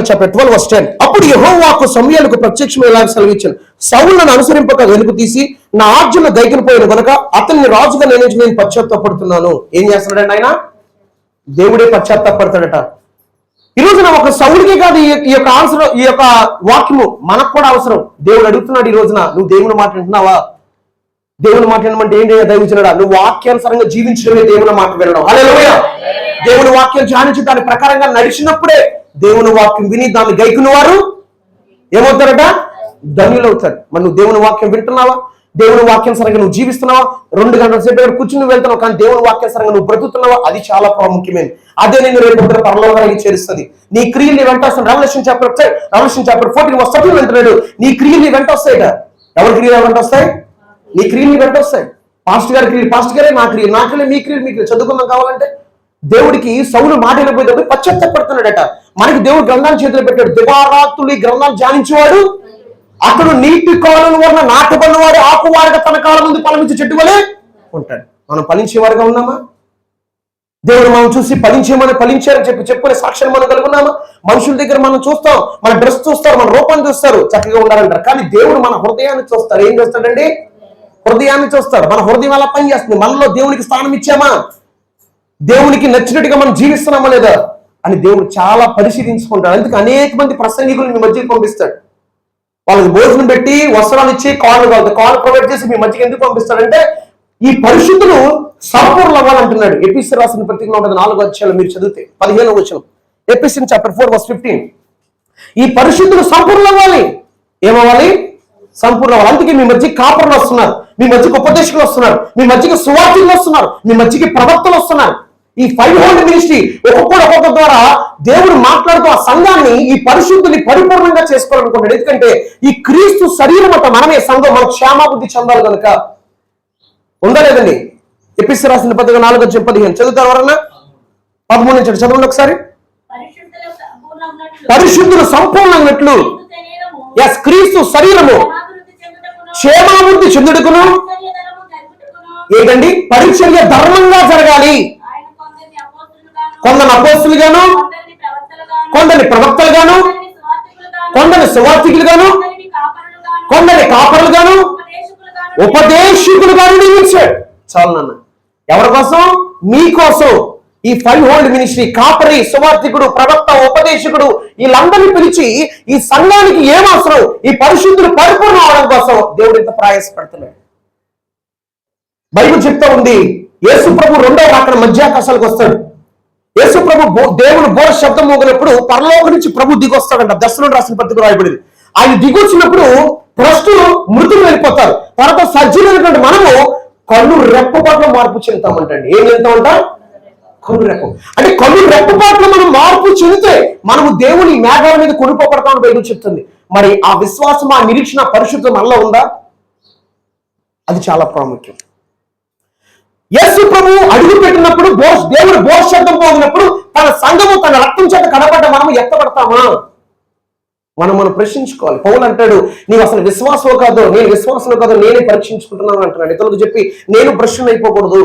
చాప్టర్ 12:10. అప్పుడు యెహోవాకు సమూయేలుకు ప్రత్యక్షమై ఇలాగ సెలవిచ్చాను, సౌలును అనుసరింపక వెనుక తీసి నా ఆజ్ఞను గైకొనిపోయాను కనుక అతన్ని రాజుగా నేను పశ్చాత్తాపడుతున్నాను. ఏం చేస్తున్నాడండి ఆయన? దేవుడే పశ్చాత్తాపడతాడట. ఈ రోజున ఒక సౌలుకే కాదు ఈ యొక్క అవసరం, ఈ యొక్క వాక్యము మనకు కూడా అవసరం. దేవుడు అడుగుతున్నాడు ఈ రోజున, నువ్వు దేవుని మాట వింటున్నావా? దేవుని మాట వినమంటే ఏంటి దైవజనుడా? నువ్వు వాక్యానుసారంగా జీవించడమే దేవుని మాట వినడం. హల్లెలూయా. దేవుని వాక్యం ధ్యానించి దాని ప్రకారంగా నడిచినప్పుడే దేవుని వాక్యం విని దాన్ని గైకున్న వారు ఏమవుతారట? ధన్యులు అవుతారు. మరి నువ్వు దేవుని వాక్యం వింటున్నావా? దేవుని వాక్యానుసారంగా నువ్వు జీవిస్తున్నావా? 2 గంటల సేపు దగ్గర కూర్చుని నువ్వు వెళ్తున్నావు, కానీ దేవుని వాక్యానుసారంగా నువ్వు బ్రతుకుతున్నావా? అది చాలా ప్రాముఖ్యమైనది. అదే నేను రేపు పరలోకానికి చేరుస్తుంది. నీ క్రియలు నీ వెంట వస్తాయి. రెవల్యూషన్ చాప్టర్ 14 అంటున్నాడు, నీ క్రియలు నీ వెంట వస్తాయట. ఎవరి క్రియలు వెంట వస్తాయి? నీ క్రియలు నీ వెంట వస్తాయి. పాస్టర్ గారి క్రియలు పాస్టర్ గారే, నా క్రియలు మీ క్రియలు చదువుకుందాం కావాలంటే. దేవుడికి సౌలు మాట వినపోయేటప్పుడు పశ్చాత్తాపడుతున్నాడట. మనకి దేవుడు గ్రంథాన్ని చేతిలో పెట్టాడు. దివారాత్రులు ఈ గ్రంథాలు ధ్యానించేవాడు అతడు నీటి కాలం వలన నాటబడినవాడు ఆకువారిగా తన కాలం ముందు ఫలమిచ్చే చెట్టు వలె ఉంటాడు. మనం ఫలించేవారుగా ఉన్నామా? దేవుడు మనం చూసి ఫలించారని చెప్పుకునే సాక్ష్యం మనం కలుగున్నామా? మనుషుల దగ్గర మనం చూస్తాం, మన డ్రెస్ చూస్తారు, మన రూపాన్ని చూస్తారు, చక్కగా ఉండాలంటారు. కానీ దేవుడు మన హృదయాన్ని చూస్తాడు. ఏం చేస్తాడండి? హృదయాన్ని చూస్తాడు. మన హృదయం ఎలా పనిచేస్తుంది? మనలో దేవునికి స్థానం ఇచ్చామా? దేవునికి నచ్చినట్టుగా మనం జీవిస్తున్నామా లేదా అని దేవుడు చాలా పరిశీలించుకుంటాడు. అందుకే అనేక మంది ప్రసంగికులు మీ మధ్యకి పంపిస్తాడు. వాళ్ళకి భోజనం పెట్టి వస్త్రాలు ఇచ్చి కాళ్ళు ప్రొవైడ్ చేసి మీ మధ్యకి ఎందుకు పంపిస్తాడంటే ఈ పరిశుద్ధులు సంపూర్ణ అవ్వాలంటున్నాడు. ఎఫెసీయులకు రాసిన పత్రికలో ఉంటుంది 4వ అధ్యాయంలో మీరు చదివితే 15వ వచనం. ఎఫెసీయులకు చాప్టర్ 4:15. ఈ పరిశుద్ధులు సంపూర్ణ అవ్వాలి. ఏమవ్వాలి? సంపూర్ణ అవ్వాలి. అందుకే మీ మధ్యకి కాపరులు వస్తున్నారు, మీ మధ్యకి ఉపదేశకులు వస్తున్నారు, మీ మధ్యకి సువార్తలు వస్తున్నారు, మీ మధ్యకి ప్రవక్తలు వస్తున్నారు. ఈ 5 హోల్డ్ మినిస్ట్రీ ఒక్కొక్క ద్వారా దేవుడు మాట్లాడుతూ ఆ సంఘాన్ని, ఈ పరిశుద్ధిని పరిపూర్ణంగా చేసుకోవాలనుకుంటాడు. ఎందుకంటే ఈ క్రీస్తు శరీరం అంతా మనమే సంఘం, మనకు క్షేమాబుద్ధి చెందాలి కనుక. ఉందా లేదండి? ఎఫెసీయులకు రాసిన పత్రిక 4:15 చదువుతారు ఎవరన్నా? 13 నుంచి చదవండి ఒకసారి. పరిశుద్ధులు సంపూర్ణమైనట్లు క్రీస్తు శరీరము క్షేమాభివృద్ధి చెందుటకును ఏంటండి? పరిచర్య ధర్మంగా జరగాలి. కొందరు అపోస్తులుగాను, కొందరిని ప్రవక్తలుగాను, కొందరిని సువార్తికులుగాను, కొందరిని కాపరులుగాను, ఉపదేశకులుగాను నియమించాడు. చాలు నాన్న. ఎవరి కోసం? మీకోసం. ఈ 5 హోల్డ్ మినిస్ట్రీ, కాపరి, సువార్తికుడు, ప్రవక్త, ఉపదేశకుడు, వీళ్ళందరినీ పిలిచి ఈ సంఘానికి ఏం అవసరం, ఈ పరిశుద్ధులు పరిపూర్ణ అవడం కోసం దేవుడు ఇంత ప్రయాసపడుతున్నాడు. బైబిల్ చెప్తా ఉంది, యేసు ప్రభు 2వ రాకడ మధ్యాకాశాలకు వస్తాడు. యేసు ప్రభు దేవుడు బోర శబ్దం మోగినప్పుడు పరలోకం నుంచి ప్రభు దిగొస్తాడంట. దర్శనం రాసిన పత్రిక రాయబడింది. ఆయన దిగొచ్చినప్పుడు భ్రష్టులు మృతులు వెళ్ళిపోతారు. తర్వాత సజ్జులైనటువంటి మనము కళ్ళు రెప్పపాట్లో మార్పు చెందుతామంటండి. ఏం చెందుతామంట? కళ్ళు రెప్ప. అంటే కళ్ళు రెప్పపాట్లో మనం మార్పు చెందితే మనము దేవుని మేఘాల మీద కొనుక్కోబడతామని బైబిల్ చెప్తుంది. మరి ఆ విశ్వాసం, ఆ నిరీక్షణ, పరిశుద్ధం మనలో ఉందా? అది చాలా ప్రాముఖ్యం. యేసు ప్రభు అడుగు పెట్టినప్పుడు దేవుడు బోధశబ్దం పోగినప్పుడు తన సంఘము తన రక్తం చేత కడపడ్డ మనము ఎత్తపడతామా? మనం ప్రశ్నించుకోవాలి. పౌలు అంటాడు, నీవు అసలు విశ్వాసమో కాదో, నేను విశ్వాసంలో కాదో నేనే పరీక్షించుకుంటున్నాను అంటున్నాడు. ఇతరులకు చెప్పి నేను ప్రశ్న అయిపోకూడదు.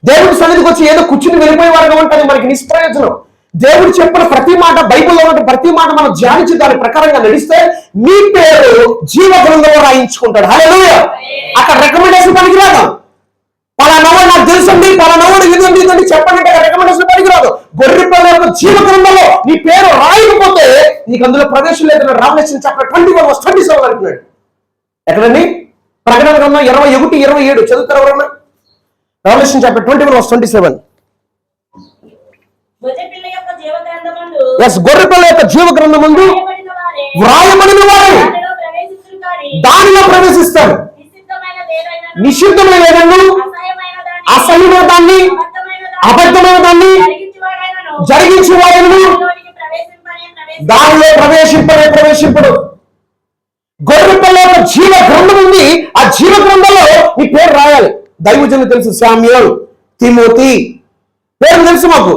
దేవుడి సన్నిధికి వచ్చి ఏదో కూర్చుని వెళ్ళిపోయేవారుగా ఉంటుంది మనకి నిష్ప్రయోజనం. దేవుడు చెప్పిన ప్రతి మాట, బైబిల్లో ఉన్న ప్రతి మాట మనం ధ్యానించి దాని ప్రకారంగా నడిస్తే మీ పేరు జీవ గ్రంథంలో రాయించుకుంటాడు. హల్లెలూయా. అక్కడ రికమెండేషన్ పనికిరాదు. పలానవాడు నాకు తెలుసండి, పలానవాడు ఇదండి చెప్పండి, రికమెండేషన్ పనికిరాదు. గొర్రెపిల్ల యొక్క జీవ గ్రంథంలో నీ పేరు రాయకపోతే నీకు అందులో ప్రవేశం లేదన్న రెవల్యూషన్ చాప్టర్ 21:27 అంటున్నాడు. ఎక్కడండి? ప్రకటన గ్రంథం 21:27 చదువుతారు ఎవరన్నా? Revelation chapter 21:27. గొర్రెపిల్ల యొక్క జీవ గ్రంథమందు వ్రాయబడిన వారు దానిలో ప్రవేశిస్తారు. నిషిద్ధమైన ఏదైనా, అసహ్యమైన దాన్ని, అబద్ధమైన దాన్ని జరిగించే వారిని దానిలో ప్రవేశింపడు. గొర్రెపిల్ల యొక్క జీవ గ్రంథం ఉంది. ఆ జీవ గ్రంథంలో నీ పేరు రాయాలి. దైవజనులు తెలుసు, శామ్యూయల్, తిమోతి పేరు తెలుసు మాకు.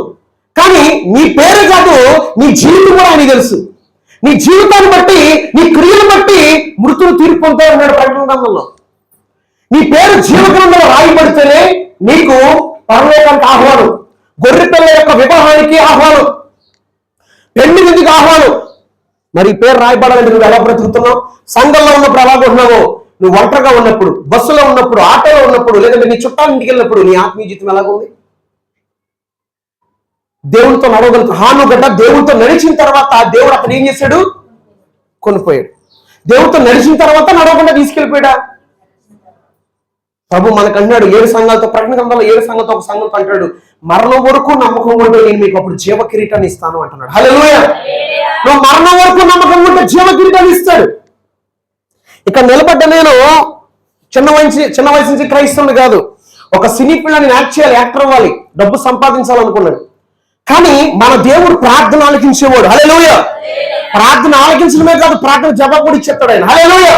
కానీ నీ పేరు కాదు, నీ జీవితం కూడా ఆయనకి తెలుసు. నీ జీవితాన్ని బట్టి, నీ క్రియను బట్టి మృతులు తీర్పు పొందుతారు అన్నాడు ప్రకటన గ్రంథంలో. నీ పేరు జీవ గ్రంథంలో రాయబడితేనే నీకు పరలోకానికి ఆహ్వానం, గొర్రె పిల్ల యొక్క వివాహానికి ఆహ్వానం, పెళ్లి విందుకు ఆహ్వానం. మరి పేరు రాయబడాలంటే నువ్వు ఎలా బ్రతుకుతున్నావు? సంఘంలో ఉన్నప్పుడు ఎలాగుంటున్నావో, నువ్వు ఒంటరిగా ఉన్నప్పుడు, బస్సులో ఉన్నప్పుడు, ఆటోలో ఉన్నప్పుడు, లేదంటే నీ చుట్టాల ఇంటికి వెళ్ళినప్పుడు నీ ఆత్మీయ జీవితం ఎలాగుంది? దేవుడితో నడవగలుగుతా హానుగడ్డ దేవుడితో నడిచిన తర్వాత దేవుడు అతను ఏం చేశాడు? కొనిపోయాడు. దేవుడితో నడిచిన తర్వాత నడవకుండా తీసుకెళ్ళిపోయాడా? ప్రభు మనకు అంటున్నాడు 7 సంఘాలతో, ప్రకటన గ్రంథంలో 7 సంఘాలతో ఒక సంఘంతో అంటాడు, మరణం వరకు నమ్మకం ఉంటే నేను మీకు అప్పుడు జీవ కిరీటాన్ని ఇస్తాను అంటున్నాడు. హల్లెలూయా. నువ్వు మరణం వరకు నమ్మకం ఉంటే జీవ కిరీటాన్ని ఇస్తాడు. ఇక నిలబడ్డ నేను చిన్న వయసు నుంచి క్రైస్తవుని కాదు, ఒక సినీ పిల్లని యాక్ట్ చేయాలి, యాక్టర్ అవ్వాలి, డబ్బు సంపాదించాలనుకున్నాడు. కానీ మన దేవుడు ప్రార్థన ఆలకించేవాడు. హల్లెలూయా. ప్రార్థన ఆలకించడమే కాదు, ప్రార్థన జవాబు కూడా ఇచ్చేస్తాడు ఆయన. హల్లెలూయా.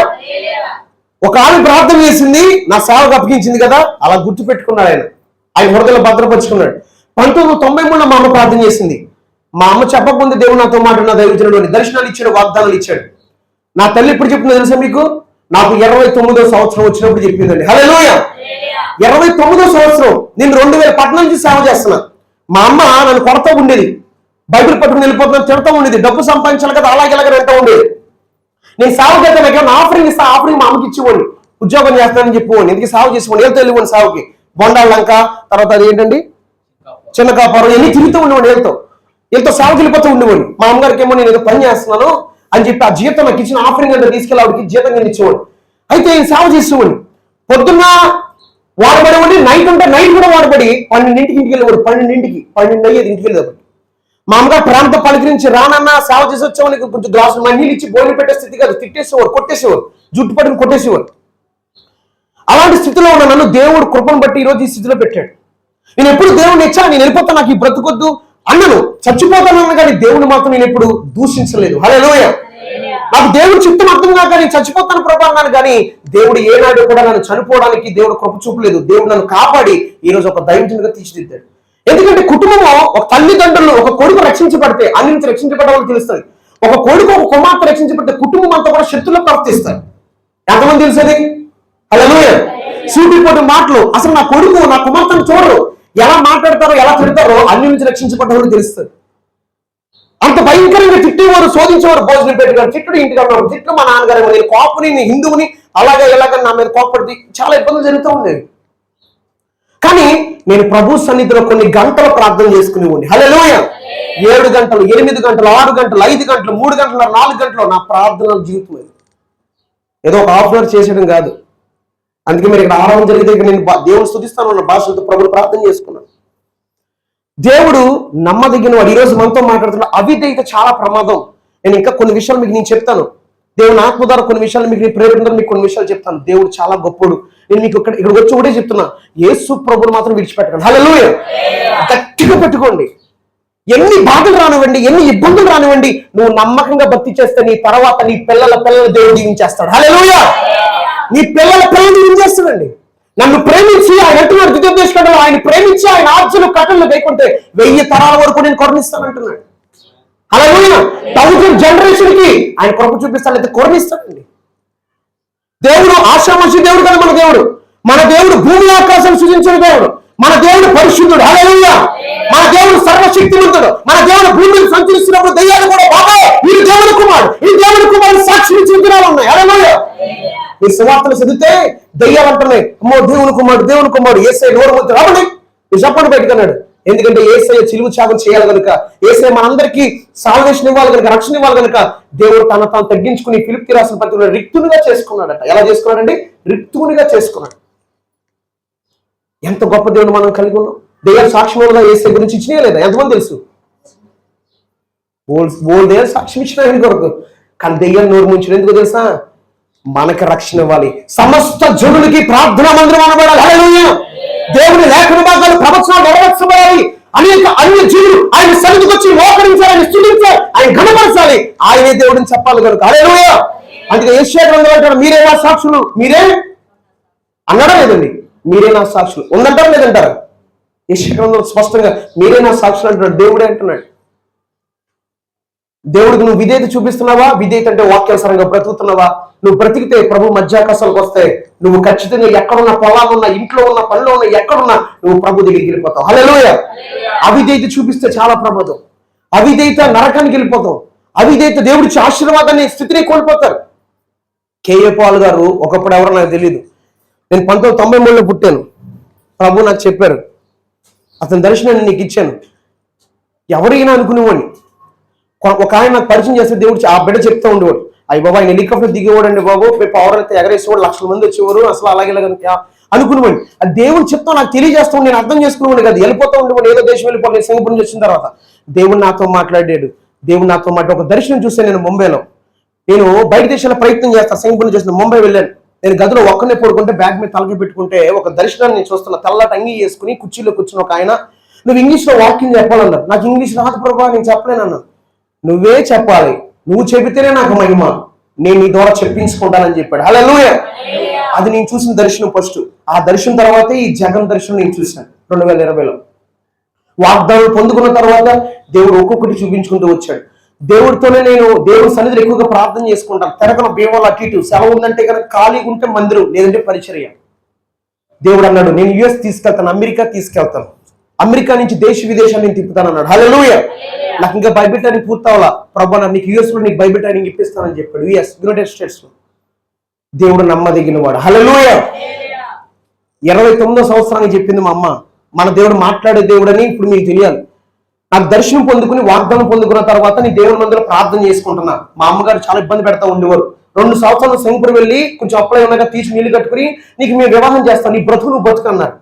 ఒక ఆమె ప్రార్థన చేసింది, నా సేవకు అప్పగించింది కదా, అలా గుర్తు పెట్టుకున్నాడు ఆయన. ఆయన హృదయంలో భద్రపరుచుకున్నాడు. 1993 మా అమ్మ ప్రార్థన చేసింది. మా అమ్మ చెప్పకముందు దేవుడు నాతో మాట, నా దైవజనుడు దర్శనాలు ఇచ్చాడు, వాగ్దానాలు ఇచ్చాడు. నా తల్లి ఇప్పుడు చెప్పింది తెలుసా మీకు? నాకు 29వ సంవత్సరం వచ్చినప్పుడు చెప్పిందండి. హల్లెలూయా. 29వ సంవత్సరం నేను 2014 నుంచి సేవ చేస్తున్నా. మా అమ్మ నన్ను కొడతా ఉండేది, బైబిల్ పట్టుకుని వెళ్ళిపోతున్నా తిడతా ఉండేది, డబ్బు సంపాదించాలి కదా అలాగే వెళ్తా ఉండేది. నేను సేవ చేస్తే నాకు ఏమైనా ఆఫరింగ్ ఇస్తా, ఆఫరింగ్ మా అమ్మకి ఇచ్చివ్వండి, ఉద్యోగం చేస్తానని చెప్పివ్వండి, ఎందుకు సేవ చేసుకోండి, వెళ్తే వెళ్ళివ్వండి సేవకి, బొండాలంక తర్వాత అది ఏంటండి చిన్న కాపారం ఎన్ని తిరుగుతూ ఉండేవాడి, వెళ్తా సేవకి వెళ్ళిపోతూ ఉండేవాడి. మా అమ్మగారికి ఏమో నేను ఏదో పని చేస్తున్నాను అని చెప్పి ఆ జీతం నాకు ఇచ్చిన ఆఫరింగ్ అంటే తీసుకెళ్ళి ఆవిడకి జీతం నేను ఇచ్చేవాడు. అయితే నేను సేవ చేసేవాడిని. పొద్దున్న వాడబడేవాడి, నైట్ ఉంటే నైట్ కూడా వాడబడి 12ంటికి ఇంటికి వెళ్ళేవాడు. 12 అయ్యేది ఇంటికి వెళ్ళేవాడు. మా అమ్మగారు ప్రాంతం పలికిరించి రానన్నా సేవ చేసి వచ్చామని కొంచెం గ్లాసులు మన్నీళ్ళు ఇచ్చి బోయిలు పెట్టే స్థితి కాదు, తిట్టేసేవారు, కొట్టేసేవారు, జుట్టు పట్టుకుని కొట్టేసేవారు. అలాంటి స్థితిలో ఉన్న నన్ను దేవుడు కృపను బట్టి ఈరోజు ఈ స్థితిలో పెట్టాడు. నేను ఎప్పుడు దేవుడిని ఇచ్చా, నేను వెళ్ళిపోతాను, నాకు ఈ బ్రతుకొద్దు అన్నను, చచ్చిపోతాను కానీ దేవుని మాత్రం నేను ఎప్పుడు దూషించలేదు. హల్లెలూయా. నాకు దేవుడు చిత్తం అర్థం కాక నేను చచ్చిపోతాను ప్రభు అన్నాను, కానీ దేవుడు ఏనాడు కూడా నన్ను చనిపోవడానికి దేవుడు కృప చూపలేదు. దేవుడు నన్ను కాపాడి ఈరోజు ఒక దైవజనుడిగా తీర్చిదిద్దాడు. ఎందుకంటే కుటుంబంలో ఒక తల్లిదండ్రులు, ఒక కొడుకు రక్షించబడితే అన్ని నుంచి రక్షించబడ్డామని తెలుస్తుంది. ఒక కొడుకు ఒక కుమార్తె రక్షించబడితే కుటుంబం అంతా కూడా శక్తుల్లో ప్రవర్తిస్తారు. ఎంతమంది తెలుసది? హల్లెలూయా. సూటిపోటు మాటలు అసలు నా కొడుకు నా కుమార్తెను చూడరు, ఎలా మాట్లాడతారో ఎలా తిడతారో అన్ని నుంచి రక్షించబడ్డామని తెలుస్తుంది. అంత భయంకరంగా తిట్టేవారు, శోధించేవారు, భోజనం పెట్టుకుని తిట్టుడు, ఇంటికి అన్నారు తిట్లు, మా నాన్నగారు నేను కోపని, నేను హిందువుని, అలాగే ఎలాగ నా మీద కోపడితే చాలా ఇబ్బందులు జరుగుతూ ఉండేవి. కానీ నేను ప్రభు సన్నిధిలో కొన్ని గంటలు ప్రార్థన చేసుకునేవాడిని. హల్లెలూయా. 7 గంటలు, 8 గంటలు, 6 గంటలు, 5 గంటలు, 3 గంటలు, 4 గంటలు నా ప్రార్థన జీవితం అది. ఏదో ఒక హాఫ్ అవర్ చేసేయడం కాదు. అందుకే మీరు ఇక్కడ ఆరాధన జరిగితే ఇక్కడ నేను దేవుడు స్తుతిస్తాను అన్న భాషలతో ప్రభుని ప్రార్థన చేసుకున్నాను. దేవుడు నమ్మదగిన వాడు. ఈరోజు మనతో మాట్లాడుతున్న అవిధేయత చాలా ప్రమాదం. నేను ఇంకా కొన్ని విషయాలు మీకు నేను చెప్తాను. దేవుని ఆత్మ ద్వారా కొన్ని విషయాలు మీకు ప్రేరేపణ, మీకు కొన్ని విషయాలు చెప్తాను. దేవుడు చాలా గొప్పడు. నేను మీకు ఇక్కడికి వచ్చి ఒకటే చెప్తున్నా, యేసు ప్రభుని మాత్రం విడిచిపెట్టకండి. హల్లెలూయా. గట్టిగా పెట్టుకోండి. ఎన్ని బాధలు రానివ్వండి, ఎన్ని ఇబ్బందులు రానివ్వండి, నువ్వు నమ్మకంగా భక్తి చేస్తే నీ తర్వాత నీ పిల్లల దేవుడు దీవించేస్తాడు. హల్లెలూయా. నీ పిల్లల దీవించేస్తాడండి. నన్ను ప్రేమించి ఆయన అంటున్నాడు ద్వితీయోపదేశకాండలో, ఆయన ప్రేమించి ఆయన ఆజ్ఞలు కట్టలు లేకుంటే 1000 తరాల వరకు నేను కరుణిస్తానంటున్నాడు. హల్లెలూయా. 1000 జనరేషన్ కి ఆయన కృప చూపిస్తాడు, అయితే కరుణిస్తాడండి. దేవుడు ఆశామర్షి దేవుడు కదా మన దేవుడు. మన దేవుడు భూమి ఆకాశం సృజించిన దేవుడు. మన దేవుడు పరిశుద్ధుడు. హల్లెలూయా. మన దేవుడు సర్వశక్తివంతుడు. మన దేవుడు భూమిని సంచరిస్తున్నప్పుడు దయ్యాలు కూడా బాబా వీరు దేవుని కుమారుడు, ఈ దేవుని కుమారుడు సాక్షి దినాలు ఉన్నాయి. హల్లెలూయా. మీరు సువార్తలు చదివితే దయ్యాలు అంటున్నాయి, అమ్మో దేవుని కుమారుడు, దేవుని కుమారుడు. యేసయ్య నోరు ముద్దు రాబడి మీరు చెప్పండి బయటకన్నాడు. ఎందుకంటే యేసయ్య చిలువు త్యాగం చేయాలి కనుక, యేసయ్య మనందరికీ సాల్వేషన్ ఇవ్వాలి కనుక, రక్షణ ఇవ్వాలి కనుక దేవుడు తాను తగ్గించుకుని ఫిలిప్పీయులకు రాసిన పత్రికలో రిక్తునిగా చేసుకున్నాడట. ఎలా చేసుకున్నాడండి? రిక్తునిగా చేసుకున్నాడు. ఎంత గొప్ప దేవుడు మనం కలిగి ఉన్నాం. దయ్యాలు సాక్ష్యం వల్ల యేసయ్య గురించి ఇచ్చినా లేదా? ఎంతమంది తెలుసు? దయ్యాలు సాక్ష్యం ఇచ్చిన ఆయన కొరకు. కానీ దయ్యాలు నోరు ముంచిన ఎందుకు తెలుసా? మనకి రక్షణ ఇవ్వాలి. సమస్త జనులకి ప్రార్థనా మందిరం అనబడాలి. హల్లెలూయా. దేవుని లేఖన భాగాలు ప్రవచనాలు నెరవేర్చబడాలి. అనేక అన్య జీవులు ఆయన సన్నిధికి వచ్చి మోకరించాలి, ఆయన స్తుతించాలి, ఆయన ఘనపరచాలి, ఆయనే దేవుడిని చెప్పాలి కనుక. హల్లెలూయా. అందుకే యెషయా గ్రంథంలో అంటాడు, మీరే నా సాక్షులు. మీరే అన్నాడా లేదండి? మీరే నా సాక్షులు ఉందంటారా లేదంటారా? యెషయా గ్రంథంలో స్పష్టంగా మీరే నా సాక్షులు అంటున్నాడు. దేవుడే అంటున్నాడు. దేవుడికి నువ్వు విధేయత చూపిస్తున్నావా? విధేయత అంటే వాక్యానుసారంగా బ్రతుకుతున్నావా? నువ్వు బ్రతికితే ప్రభు మధ్యాకాశాలకు వస్తాయి. నువ్వు ఖచ్చితంగా ఎక్కడున్న పొలాలు ఉన్నా, ఇంట్లో ఉన్న పనిలో ఉన్నా, ఎక్కడున్నా నువ్వు ప్రభు దగ్గరికి వెళ్ళిపోతావు. హల్లెలూయా. అవిధేయత చూపిస్తే చాలా ప్రమాదం. అవిధేయత నరకానికి వెళ్ళిపోతాం. అవిధేయత దేవుడిచ్చే ఆశీర్వాదాన్ని స్థితిని కోల్పోతారు. కేఏ పాల్ గారు ఒకప్పుడు ఎవరో నాకు తెలియదు. నేను 1993లో పుట్టాను. ప్రభు నాకు చెప్పారు, అతని దర్శనాన్ని నీకు ఇచ్చాను. ఎవరైనా అనుకునేవాడిని. ఒక ఆయన నాకు పరిచయం చేస్తే దేవుడు ఆ బిడ్డ చెప్తా ఉండేవాడు, అయ్యి బాబా ఆయన హెలికాప్టర్ దిగేవాడు అండి బాబు, పవర్ అయితే ఎగరేసేవాడు, లక్షల మంది వచ్చేవారు, అసలు అలాగే అనుకునేవాడిని. అది దేవుడు చెప్తాం నాకు తెలియజేస్తూ నేను అర్థం చేసుకునేవాడిని కదా, వెళ్ళిపోతూ ఉండేవాడు, ఏదో దేశం వెళ్ళిపోతాను. సింగపూర్ నుంచి వచ్చిన తర్వాత దేవుడు నాతో మాట్లాడాడు. దేవుడు నాతో ఒక దర్శనం చూసాను. నేను ముంబైలో, నేను బయట దేశాల ప్రయత్నం చేస్తాను. సింగపూర్ చేసిన ముంబై వెళ్ళాను. నేను గదిలో ఒక్కనే పడుకుంటే బ్యాగ్ మీద తలకి పెట్టుకుంటే ఒక దర్శనాన్ని నేను చూస్తున్నా. తెల్లటి అంగి వేసుకుని కుర్చీలో కూర్చుని ఒక ఆయన, నువ్వు ఇంగ్లీష్లో వాకింగ్ చెప్పాలన్నారు. నాకు ఇంగ్లీష్ రాదు ప్రభా, నేను చెప్పలేనన్నా. నువ్వే చెప్పాలి, నువ్వు చెబితేనే నాకు మహిమ, నేను నీ ద్వారా చెప్పించుకుంటానని చెప్పాడు. హల్లెలూయా. అది నేను చూసిన దర్శనం ఫస్ట్. ఆ దర్శనం తర్వాతే ఈ జగన్ దర్శనం నేను చూశాను 2020లో. వాగ్దానం పొందుకున్న తర్వాత దేవుడు ఒక్కొక్కటి చూపించుకుంటూ వచ్చాడు. దేవుడితోనే నేను దేవుడి సన్నిధిలో ఎక్కువగా ప్రార్థన చేసుకుంటాను. తెరకన బీవాలు అటు ఇటు సెలవు ఉందంటే కనుక ఖాళీగా ఉంటే మందిరం, లేదంటే పరిచర్య. దేవుడు అన్నాడు, నేను యుఎస్ తీసుకెళ్తాను, అమెరికా తీసుకెళ్తాను, అమెరికా నుంచి దేశ విదేశాలు నేను తిప్పుతాను అన్నాడు. హల్లెలూయా. నాకు ఇంకా బైబిల్ ట్రైనింగ్ పూర్తవలా. ప్రభు నీకు యుఎస్ లో నీకు బైబిల్ ట్రైనింగ్ ఇప్పిస్తానని చెప్పాడు. యుఎస్ యునైటెడ్ స్టేట్స్ లో. దేవుడు నమ్మదగిన వాడు. హల్లెలూయా. 29వ సంవత్సరానికి చెప్పింది మా అమ్మ, మన దేవుడు మాట్లాడే దేవుడు అని ఇప్పుడు మీకు తెలియాలి. నాకు దర్శనం పొందుకుని వాగ్దానం పొందుకున్న తర్వాత నీ దేవుడి మందిలో ప్రార్థన చేసుకుంటున్నా. మా అమ్మగారు చాలా ఇబ్బంది పెడతా ఉండేవారు. 2 సంవత్సరాలు సింగపూర్ వెళ్ళి కొంచెం అప్లై ఉన్నాక తీసి నీళ్లు కట్టుకుని నీకు మేము వివాహం చేస్తాం, నీ బ్రతుకు నువ్వు బతుకు అన్నారు.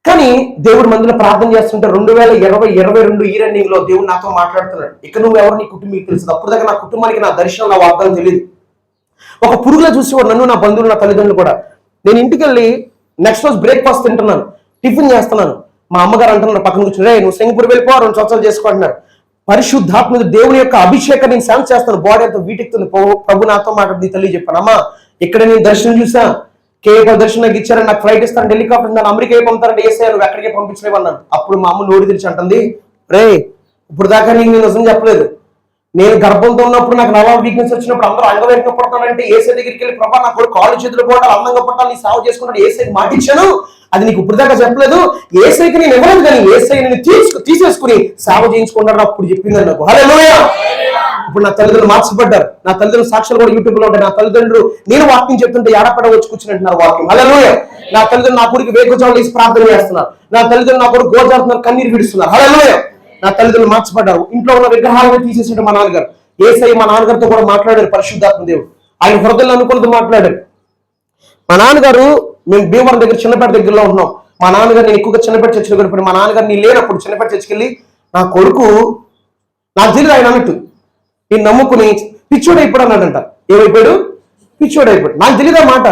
కానీ దేవుడి మందిలో ప్రార్థన చేస్తుంటే 2022 ఈ రన్నింగ్ లో దేవుడు నాతో మాట్లాడుతున్నాడు. ఇక నువ్వు ఎవరు, నీ కుటుంబం తెలుసు. అప్పుడు దాకా నా కుటుంబానికి నా దర్శనం, నా వాగ్దానం తెలియదు. ఒక పురుగులో చూసేవాడు నన్ను, నా బంధువులు, నా తల్లిదండ్రులు కూడా. నేను ఇంటికి వెళ్ళి నెక్స్ట్ రోజు బ్రేక్ఫాస్ట్ తింటున్నాను, టిఫిన్ చేస్తున్నాను. మా అమ్మగారు అంటున్నారు పక్కన కూర్చుని, నువ్వు సింగపూర్ వెళ్ళిపో, 2 సంవత్సరాలు చేసుకుంటున్నారు. పరిశుద్ధాత్మ దేవుని యొక్క అభిషేకం నేను సెన్స్ చేస్తాను. బాడీ అంతా వీటెక్కుతుంది. ప్రభు నాతో మాట్లాడి తల్లి చెప్పాను, అమ్మా ఇక్కడ నేను దర్శనం చూసా, కేఏ దర్శనం నాకు ఇచ్చారని, నాకు ఫ్లైట్ ఇస్తాను, హెలికాప్టర్ నన్ను అమెరికా పంపుతారంటే ఏసే నువ్వు ఎక్కడికే పంపించలేవన్నాను. అప్పుడు మా అమ్మ నోరు తెరిచి అంటుంది, రే ఇప్పుడు దాకా నేను నిజం చెప్పలేదు. నేను గర్భంతో ఉన్నప్పుడు నాకు నల్ల వీక్నెస్ వచ్చినప్పుడు అందరూ అంగవైపుగా పుడతానంటే ఏసే దగ్గరికి వెళ్ళి ప్రభా నా కూడా కాళ్ళు చేతులు పోవడాలు అందంగా పుట్టాలి, నీ సేవ చేసుకున్నాడు, ఏసైకి మాటిచ్చాను, అది నీకు ఇప్పుడు దాకా చెప్పలేదు. ఏసైకి నేను ఇవ్వలేదు, కానీ ఏసై నేను తీసేసుకుని సేవ చేయించుకున్నాడు అప్పుడు చెప్పింది నాకు. హల్లెలూయా. ఇప్పుడు నా తల్లిదండ్రులు మార్చబడ్డారు. నా తల్లిదండ్రులు సాక్షులు కూడా యూట్యూబ్ లో ఉంటాయి. నా తల్లిదండ్రులు నేను వాకింగ్ చెప్తుంటే ఏడపడ వచ్చి కూర్చుంటున్నారు వాకింగ్. హల్లెలూయా. నా తల్లిదండ్రులు నా కొడుకు వేకుజాలు వేసి ప్రార్థన చేస్తున్నారు. నా తల్లిదండ్రులు నా కొడుకు గోజాడుతున్నారు, కన్నీరు విడుస్తున్నారు. హల్లెలూయా. నా తల్లిదండ్రులు మార్చబడ్డారు. ఇంట్లో ఉన్న విగ్రహాలను తీసేసాడు మా నాన్నగారు. ఏసై మా నాన్నగారితో కూడా మాట్లాడారు. పరిశుద్ధాత్మ దేవుడు ఆయన హృదయంలో అనుకున్నది మాట్లాడారు. మా నాన్నగారు, మేము భీమవరం దగ్గర చిన్నపేట దగ్గరలో ఉన్నాం. మా నాన్నగారు, నేను ఎక్కువగా చిన్నపేట చర్చిలో గడిపాను. మా నాన్నగారు నేను లేనప్పుడు చిన్నపేట చర్చికి వెళ్ళి నా కొడుకు, నాకు తెలియదు ఆయన అన్నట్టు, నేను నమ్ముకుని పిచ్చోడు అయిపోయాడు అన్నాడంట. ఏమైపోయాడు? పిచ్చోడు అయిపోయాడు. నాకు తెలియదు ఆ మాట.